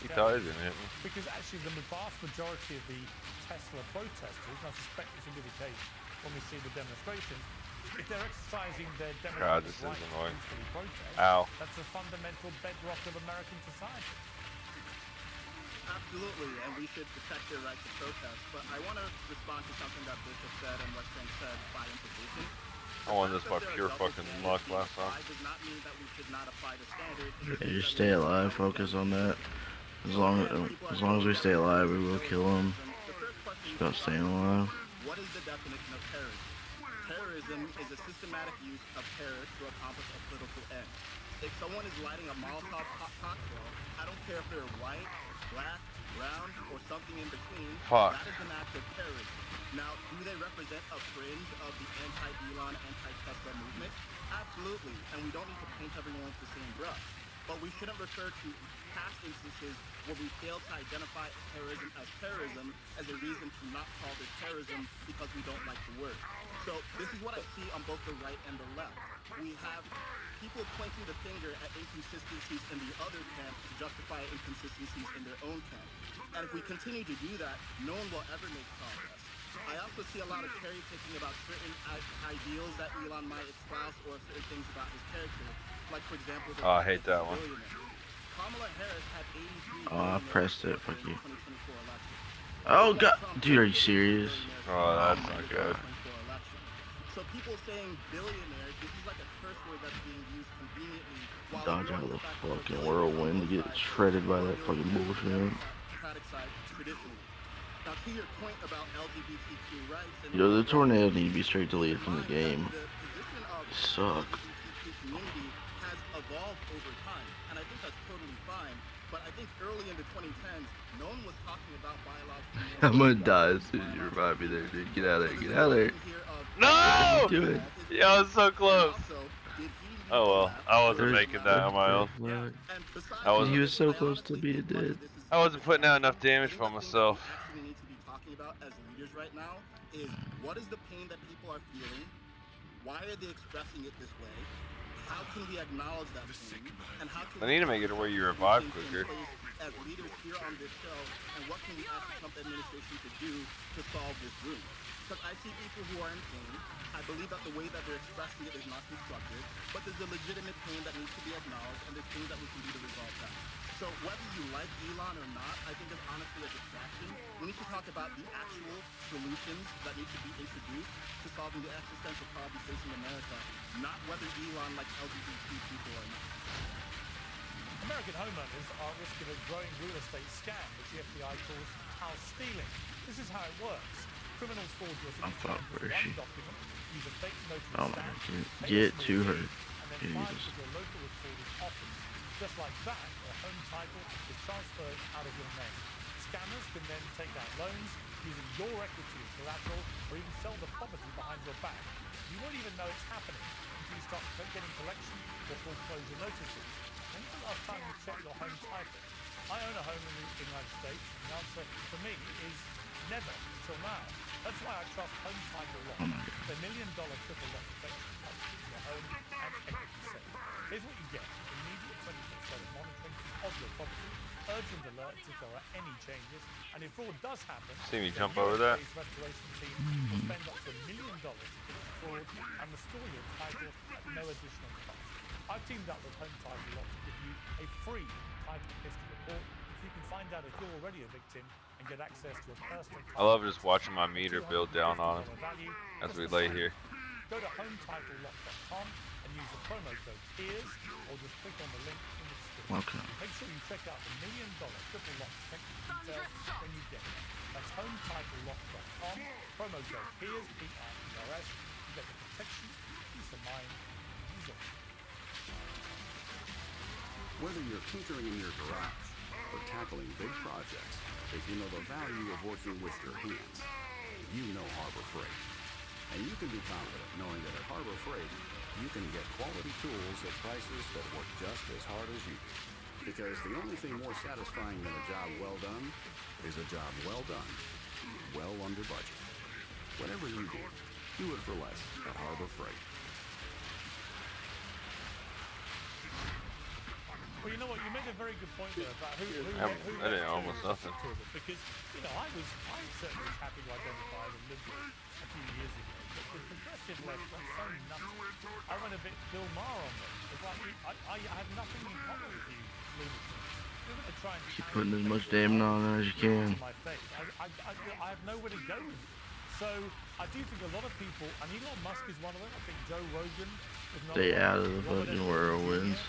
He thought he didn't hit me. Because actually the vast majority of the Tesla protesters, and I suspect this will be the case when we see the demonstrations, if they're exercising their democratic right to peacefully protest, that's a fundamental bedrock of American society. Absolutely, and we should protect their right to protest. But I want to respond to something that Bishop said and what Trent said by implication. I won this by pure fucking luck last time. Does not mean that we should not apply the standard. Yeah, just stay alive. Focus on that. As long as we stay alive, we will kill them. Just about staying alive. What is the definition of terrorism? Terrorism is a systematic use of terror to accomplish a political end. If someone is lighting a Molotov cocktail, I don't care if they're white, black, brown, or something in between, that is an act of terrorism. Now, do they represent a fringe of the anti-Elon, anti-Tesla movement? Absolutely, and we don't need to paint everyone with the same brush. But we shouldn't refer to past instances where we fail to identify terrorism as a reason to not call this terrorism because we don't like the word. So this is what I see on both the right and the left. We have people pointing the finger at inconsistencies in the other camp to justify inconsistencies in their own camp. And if we continue to do that, no one will ever make progress. I also see a lot of cherry picking about certain ideals that Elon might espouse or certain things about his character. Like, for example, I hate that one. Kamala Harris had 83 Oh, I pressed it. Fuck you. Oh god, dude, are you serious? Oh, that's not good. So people saying billionaires, this is like a curse word that's being used conveniently. Dodge out of the fucking whirlwind to get shredded by that fucking bullshit. Now, to your point about LGBTQ rights, and Yo, the tornado need to be straight deleted from the game. Suck. The community has evolved over time, and I think that's totally fine. But I think early in the 2010s, no one was talking about biological. I'm gonna die as soon as you revive me there, dude. Get out of there. Get out of there. No! Do it. Yeah, I was so close. Oh well, I wasn't making that on my own. He was so close to being dead. I wasn't putting out enough damage for myself. We need to be talking about as leaders right now is what is the pain that people are feeling? Why are they expressing it this way? How can we acknowledge that pain? And how can I need to make it where you revive quicker. as leaders here on this show, and what can we ask the Trump administration to do to solve this room? Because I see people who are in pain. I believe that the way that they're expressing it is not constructive, but there's a legitimate pain that needs to be acknowledged, and there's things that we can do to resolve that. So whether you like Elon or not, I think it's honestly a distraction. We need to talk about the actual solutions that need to be introduced to solving the existential problems facing America, not whether Elon likes LGBT people or not. American homeowners are at risk of a growing real estate scam, which the FBI calls house stealing. This is how it works. Criminals forge your signature where is she? document, use a fake notary Oh my stamp, god. Get to her. and then file it Jesus. with your local recorder's office. Just like that, a home title is transferred out of your name. Scammers can then take out loans using your equity as collateral, or even sell the property behind your back. You won't even know it's happening until you start getting collection or foreclosure notices. When was the last time you checked your home title? I own a home in the United States, and the answer for me is never until now. That's why I trust Home Title Lock, the $1 million triple lock protection policy for your home and equity safe. Here's what you get: immediate 24/7 monitoring of your property, urgent alerts if there are any changes, and if fraud does happen, See me the jump over that? US-based restoration team will spend up to $1 million to fix fraud and restore your title at no additional cost. I've teamed up with Home Title Lock to give you a free title history report, so you can find out if you're already a victim and get access to a personal. I love just watching my meter build down on him as we lay here. Go to HometitleLock.com and use the promo code EARS, or just click on the link in the description. Okay. Make sure you check out the $1 Million Triple Lock protection details when you get there. That's HomeTitleLock.com. Promo code PEERS, P-R-E-R-S. You get the protection, peace of mind, use it. Whether you're tinkering in your garage or tackling big projects, if you know the value of working with your hands, you know Harbor Freight. And you can be confident knowing that at Harbor Freight, you can get quality tools at prices that work just as hard as you do. Because the only thing more satisfying than a job well done is a job well done, well under budget. Whatever you do it for less at Harbor Freight. Well, you know what? You made a very good point there about who that ain't almost nothing. Because, you know, I certainly was happy to identify as a liberal a few years ago. But the progressive left got so nuts. I went a bit Bill Maher on them. It's like, I have nothing in common with you, lunatics. You're going to try and Keep putting as much damn on there as you can. my face. I have nowhere to go with it. So I do think a lot of people, and Elon Musk is one of them. I think Joe Rogan is another Stay one. out of the fucking whirlwinds.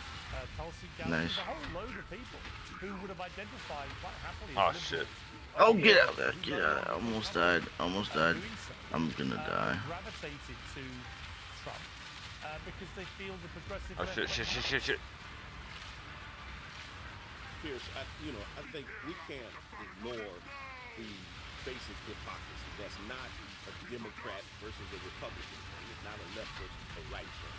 Tulsi Gabbard, Nice. there's a whole load of people who would have identified quite happily Oh as shit. Oh, get out there. Get out there. Almost died. Almost died. I'm gonna die. Gravitated to Trump because they feel the progressive Oh shit, shit. Pierce, I think we can't ignore the basic hypocrisy. That's not a Democrat versus a Republican thing. It's not a left versus a right thing.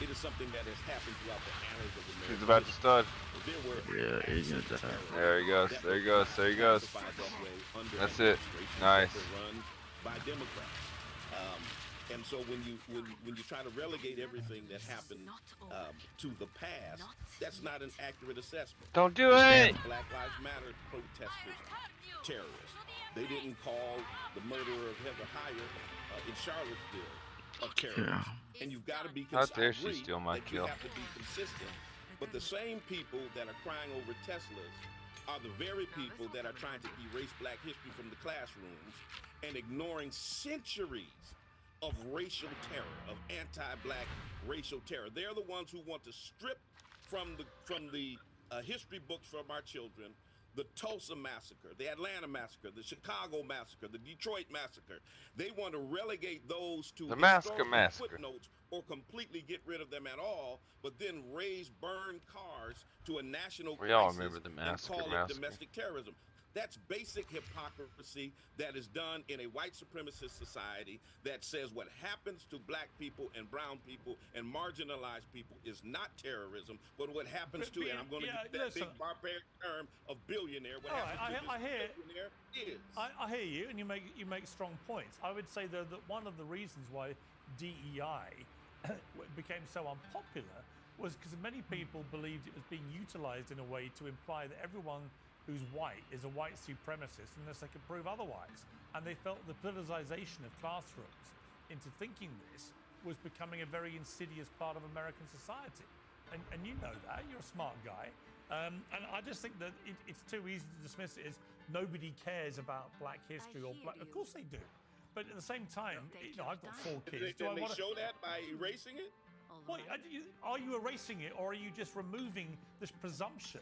It is something that has happened throughout the annals of America. He's about to stud. There Yeah, he's gonna die. There he goes. There he goes. There he goes. That's it. Nice. Run by Democrats. And so when you try to relegate everything that happened to the past, that's not an accurate assessment. Don't do it. Black Lives Matter protesters terrorists. They didn't call the murderer of Heather Heyer in Charlottesville a terrorist. Yeah. And you've got to be How dare she consistent. steal my That you kill? have to be consistent. But the same people that are crying over Teslas are the very people that are trying to erase black history from the classrooms and ignoring centuries of racial terror, of anti-black racial terror. They're the ones who want to strip from the history books from our children the Tulsa massacre, the Atlanta massacre, the Chicago massacre, the Detroit massacre. They want to relegate those to The massacre historical massacre. footnotes or completely get rid of them at all, but then raise burned cars to a national We all crisis remember the massacre and call massacre. it domestic terrorism. That's basic hypocrisy that is done in a white supremacist society that says what happens to black people and brown people and marginalized people is not terrorism, but what happens to, and I'm going to use that big barbaric term of billionaire, what happens to this billionaire is. I hear you, and you make strong points. I would say though that one of the reasons why DEI became so unpopular was because many people believed it was being utilized in a way to imply that everyone who's white is a white supremacist unless they could prove otherwise. And they felt the politicization of classrooms into thinking this was becoming a very insidious part of American society. And you know that, you're a smart guy. And I just think that it's too easy to dismiss it as nobody cares about black history or black, of course they do. But at the same time, I've got 4 kids. Did they show that by erasing it? Wait, are you erasing it, or are you just removing this presumption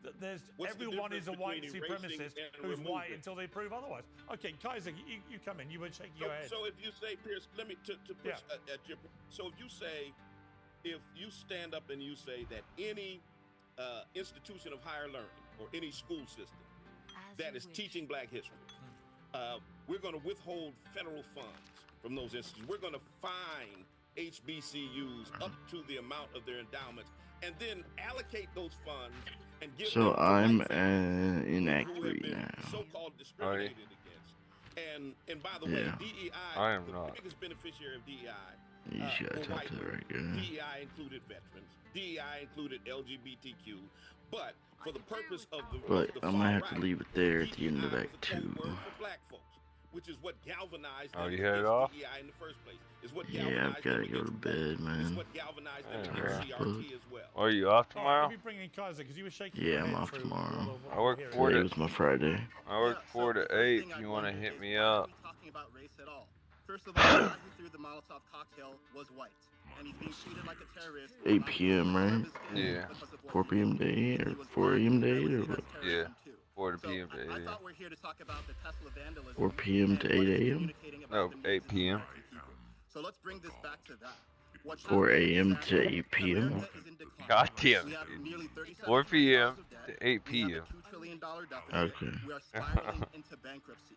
that there's everyone is a white supremacist who's white until they prove otherwise? Okay, Kaiser, you come in. You were shaking your head. So if you say, Pierce, let me to push at your. So if you stand up and you say that any institution of higher learning or any school system that is teaching black history, we're going to withhold federal funds from those institutions. We're going to fine HBCUs up to the amount of their endowments, and then allocate those funds and give So them to I'm white families inaccurate who have been now. so-called discriminated against. And by the way, DEI, I am the not. biggest beneficiary of DEI You just gotta were talk white to the women. right guy. DEI included veterans. DEI included LGBTQ. But for the purpose of the But the I far might have to right, leave it there at the end of DEI Act was a code 2. word for black folks, which is what galvanized Oh, them you headed against off? DEI in the first place. It's what Yeah, galvanized I've gotta them go to against bed, It's man. what galvanized them Yeah. against CRT as well. Are you off All right, tomorrow? let me bring in Kaiser because you were shaking Yeah, your I'm head off through tomorrow. all of what I work we're for Today it. was my Friday. I work 4 to 8. If you want to hit me up. Talking about race at all. First of all, the guy who threw the Molotov cocktail was white. and he's being treated like a terrorist. 8 p.m., right? Yeah. 4 p.m. to 8 or 4 a.m. to 8 or what? Yeah. 4 p.m. to 8 I a.m. thought we're here to talk about the Tesla vandalism. 4 p.m. to 8 a.m. No, 8 p.m. So let's bring this back to that. 4 a.m. to 8 p.m. God damn it, dude. 4 p.m. to 8 p.m. Okay. We are spiraling into bankruptcy.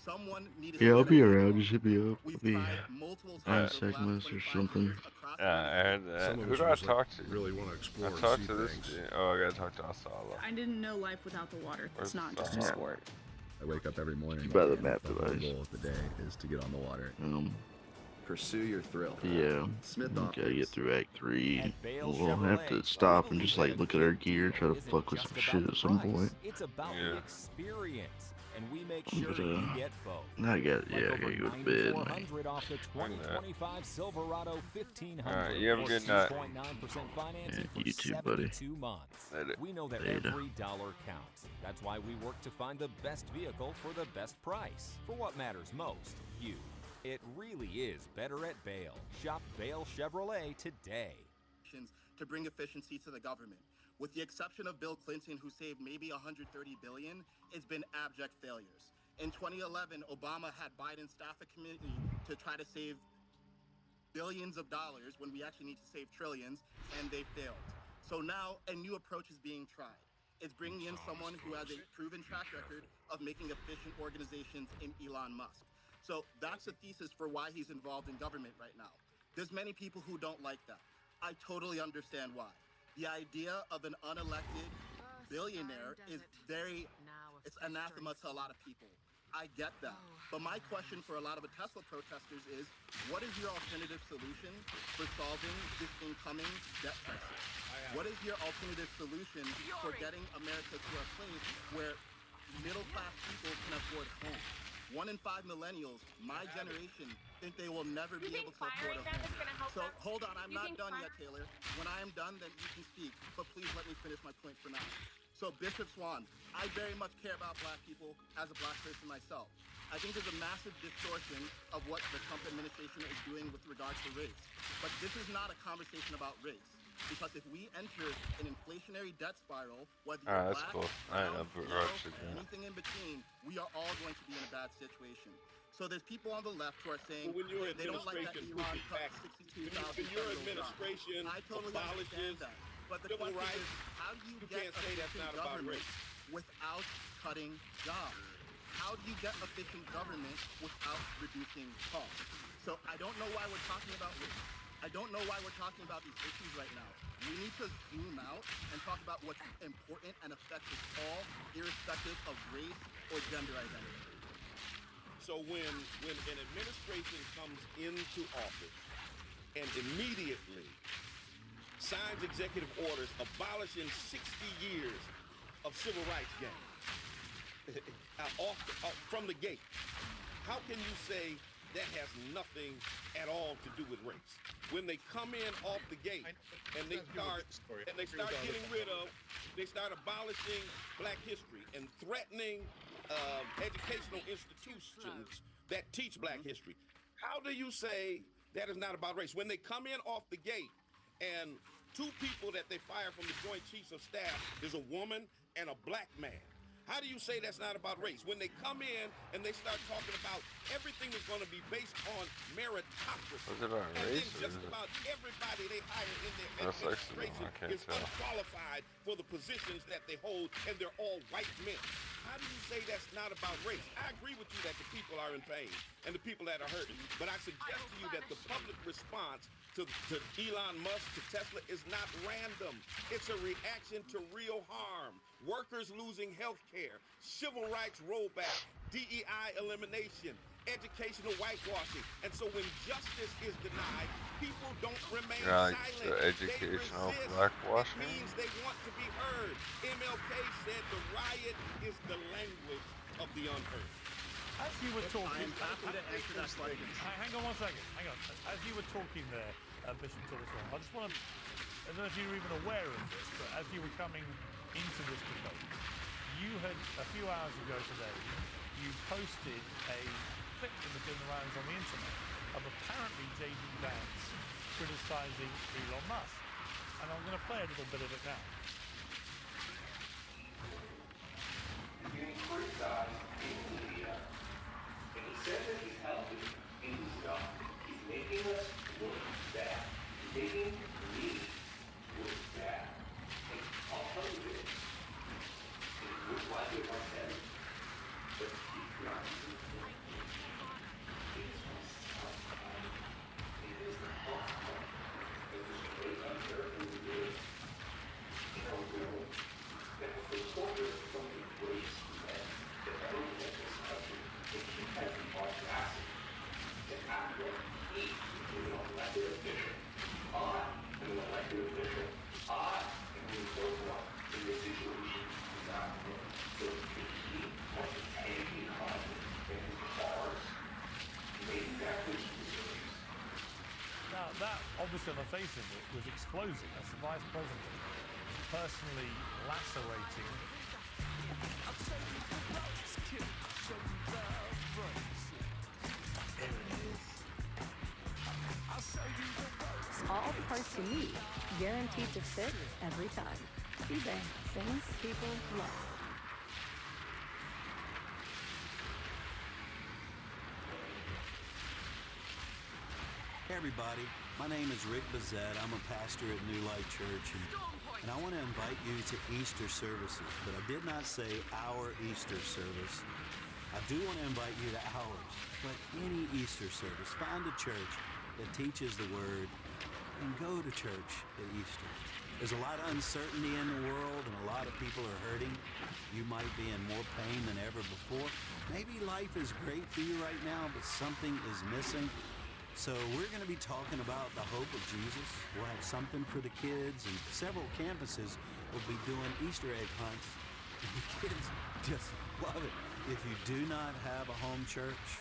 Someone needed Yeah, I'll to be around. Just hit me up. I'll We've be tried multiple on times over the last segments or 25 something. years across I heard that. Some of Who us do I just, like, talk to? really wanna explore I and talked see to this things. dude. Oh, I gotta talk to Asala. I didn't know life without the water. It's not just a Yeah. sport. I wake up every morning By the and map the whole device. goal of the day is to get on the water. Pursue your thrill. Yeah. Smith We gotta offers. get through Act 3. At Bale We'll have to Chevrolet, stop we and just believe like that look at our gear, try to fuck with some shit at some point. It's about the experience, and we make I'm sure gonna- you get both. I got yeah, I gotta go to bed, man. 400 off the 2025 Silverado 1500. Alright, you have a good night. 6.9% financing Yeah, you for too, buddy. 72 months. Later. We know that Later. every dollar counts. That's why we work to find the best vehicle for the best price. For what matters most, you. It really is better at Bale. Shop Bale Chevrolet today. To bring efficiency to the government. With the exception of Bill Clinton, who saved maybe $130 billion, it's been abject failures. In 2011, Obama had Biden staff a committee to try to save billions of dollars when we actually need to save trillions, and they failed. So now a new approach is being tried. It's bringing in someone who has a proven track record of making efficient organizations in Elon Musk. So that's the thesis for why he's involved in government right now. There's many people who don't like that. I totally understand why. The idea of an unelected billionaire is it's anathema to a lot of people. I get that. But my question for a lot of the Tesla protesters is, what is your alternative solution for solving this incoming debt crisis? What is your alternative solution for getting America to a place where middle-class people can afford homes? 1 in 5 millennials, my generation, think they will never be able to afford a home. So hold on, I'm not done yet, Taylor. When I am done, then you can speak. But please let me finish my point for now. So Bishop Swan, I very much care about black people as a black person myself. I think there's a massive distortion of what the Trump administration is doing with regard to race. But this is not a conversation about race. Because if we enter an inflationary debt spiral, whether you're Alright, that's black, cool. I brown, ain't up yellow, for anything in between, we are all going to be in a bad situation. So there's people on the left who are saying Well, when your they don't like that administration Elon pushes cut back, 62,000 when your federal administration jobs. I totally understand abolishes that. But the civil question rights, is, how do you you get can't say that's efficient not about government race. without cutting jobs? How do you get efficient government without reducing costs? So I don't know why we're talking about race. I don't know why we're talking about these issues right now. We need to zoom out and talk about what's important and affects us all, irrespective of race or gender identity. So when an administration comes into office and immediately signs executive orders abolishing 60 years of civil rights gains from the gate, how can you say that has nothing at all to do with race? When they come in off the gate and they start abolishing black history and threatening educational institutions that teach black history, how do you say that is not about race? When they come in off the gate and 2 people that they fire from the Joint Chiefs of Staff is a woman and a black man, how do you say that's not about race? When they come in and they start talking about everything is going to be based on meritocracy. Was it about and race then or just is it- about everybody they hire in their That's actually administration I can't is tell. unqualified for the positions that they hold, and they're all white men. How do you say that's not about race? I agree with you that the people are in pain and the people that are hurting, but I suggest to you that the public response to Elon Musk, to Tesla, is not random. It's a reaction to real harm. Workers losing health care, civil rights rollback, DEI elimination, educational whitewashing. And so when justice is denied, people don't remain Like silent. the educational They resist. blackwashing. It means they want to be heard. MLK said the riot is the language of the unheard. As you were talking, I'm happy to answer that question. Hang on one second. Hang on. As you were talking there, Bishop Tillerson, I just want to. I don't know if you were even aware of this, but as you were coming into this debate, you had a few hours ago today, you posted a clip that was doing the rounds on the internet of apparently J.D. Vance criticizing Elon Musk. And I'm going to play a little bit of it now. He's getting criticized in the media, and he says that he's helping, and he's not. He's making us look bad. He's making me look bad. And I'll tell you this. It looks like it was him, but he's not even thinking. It is my son. It is the possible. It is great unfair who he is. You know, really, that was the soldier of so many great men that ever lived in this country, that he has the audacity to act like he is an elected official. I am an elected official. I am being so blunt in this situation is not good. So if he wants to take the economy in his cars, maybe that's what he deserves. Now, that, obviously on the face of it, was explosive. That's the vice president personally lacerating. All the parts you need, guaranteed to fit every time. eBay, things people love. Hey everybody, my name is Rick Bazette. I'm a pastor at New Life Church, and I want to invite you to Easter services, but I did not say our Easter service. I do want to invite you to ours, but any Easter service. Find a church that teaches the Word and go to church at Easter. There's a lot of uncertainty in the world, and a lot of people are hurting. You might be in more pain than ever before. Maybe life is great for you right now, but something is missing. So we're going to be talking about the hope of Jesus. We'll have something for the kids, and several campuses will be doing Easter egg hunts. And the kids just love it. If you do not have a home church,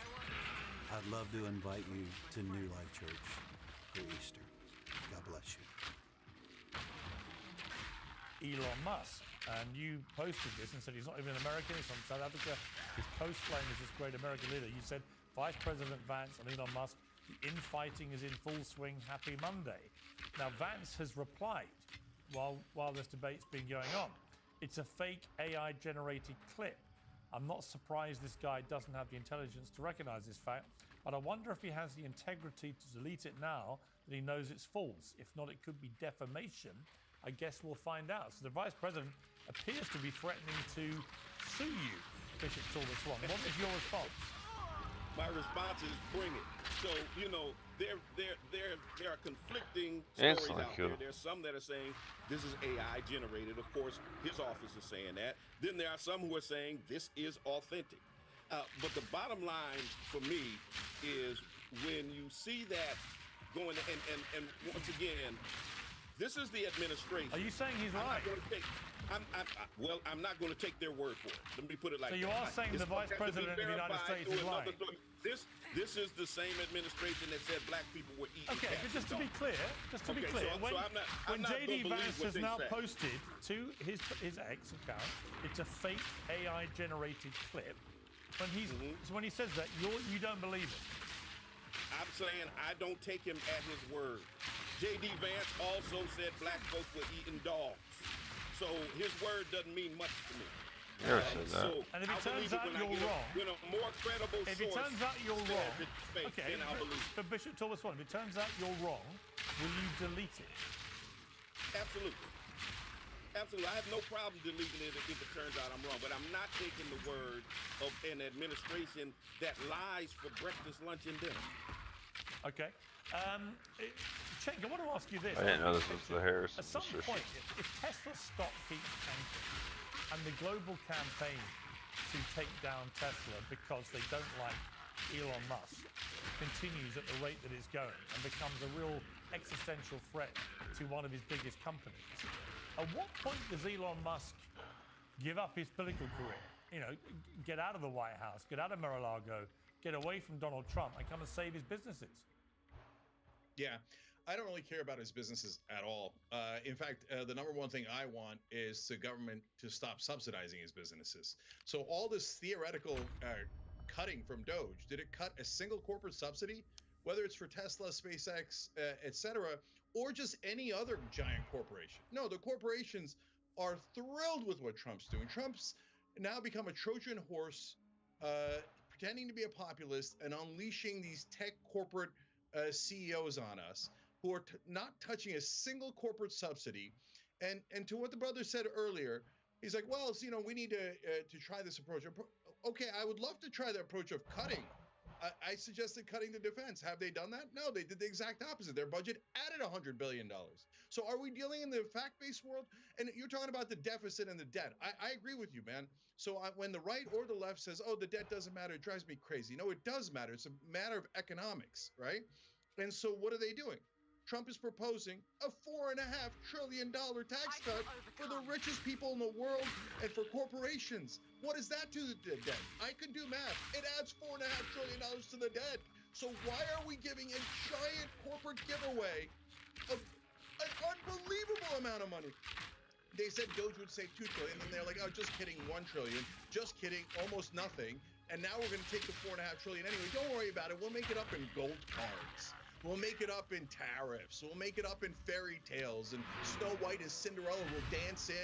I'd love to invite you to New Life Church for Easter. God bless you. Elon Musk, and you posted this and said he's not even American, he's from South Africa. His coastline is this great American leader. You said Vice President Vance and Elon Musk, the infighting is in full swing, happy Monday. Now Vance has replied while this debate's been going on. It's a fake AI generated clip. I'm not surprised this guy doesn't have the intelligence to recognize this fact, but I wonder if he has the integrity to delete it now that he knows it's false. If not, it could be defamation. I guess we'll find out. So the Vice President appears to be threatening to sue you, Bishop Talbot Swan. What is your response? My response is bring it. So, you know, there are conflicting Excellent, stories out cool. there. There's some that are saying this is AI generated. Of course, his office is saying that. Then there are some who are saying this is authentic. But the bottom line for me is when you see that going, and once again, this is the administration. Are you saying he's right? I'm not going to take their word for it. Let me put it like that. So you are saying the Vice President of the United States is lying? This is the same administration that said black people were eating Okay, but cats just to be clear, when JD Vance has now posted to his X account, it's a fake AI generated clip. When he says that, you don't believe it. I'm saying I don't take him at his word. JD Vance also said black folks were eating dogs. So his word doesn't mean much to me. Never said that. So and if it turns out you're wrong, when a more credible if it turns out you're wrong, okay, then I'll believe. But Bishop Talbot Swan, if it turns out you're wrong, will you delete it? Absolutely. Absolutely. I have no problem deleting it if it turns out I'm wrong, but I'm not taking the word of an administration that lies for breakfast, lunch, and dinner. Okay. Cenk, I want to ask you this. I didn't know this was the Harris At some administration. point, if Tesla stock keeps tanking, and the global campaign to take down Tesla because they don't like Elon Musk continues at the rate that it's going and becomes a real existential threat to one of his biggest companies, at what point does Elon Musk give up his political career? You know, get out of the White House, get out of Mar-a-Lago, get away from Donald Trump and come and save his businesses? Yeah, I don't really care about his businesses at all. In fact, the number one thing I want is the government to stop subsidizing his businesses. So all this theoretical cutting from Doge, did it cut a single corporate subsidy whether it's for Tesla, SpaceX, etc., or just any other giant corporation. No, the corporations are thrilled with what Trump's doing. Trump's now become a Trojan horse, pretending to be a populist and unleashing these tech corporate CEOs on us who are not touching a single corporate subsidy. And to what the brother said earlier, he's like, well, so, we need to try this approach. Okay, I would love to try the approach of cutting. I suggested cutting the defense. Have they done that? No, they did the exact opposite. Their budget added $100 billion. So are we dealing in the fact-based world? And you're talking about the deficit and the debt. I agree with you, man. So when the right or the left says, oh, the debt doesn't matter, it drives me crazy. No, it does matter. It's a matter of economics, right? And so what are they doing? Trump is proposing a $4.5 trillion tax cut for the richest people in the world and for corporations. What does that do to the debt? I can do math. It adds $4.5 trillion to the debt. So why are we giving a giant corporate giveaway of an unbelievable amount of money? They said Doge would save $2 trillion, and then they're like, oh, just kidding, $1 trillion. Just kidding, almost nothing. And now we're going to take the $4.5 trillion anyway. Don't worry about it. We'll make it up in gold cards. We'll make it up in tariffs. We'll make it up in fairy tales. And Snow White and Cinderella will dance in.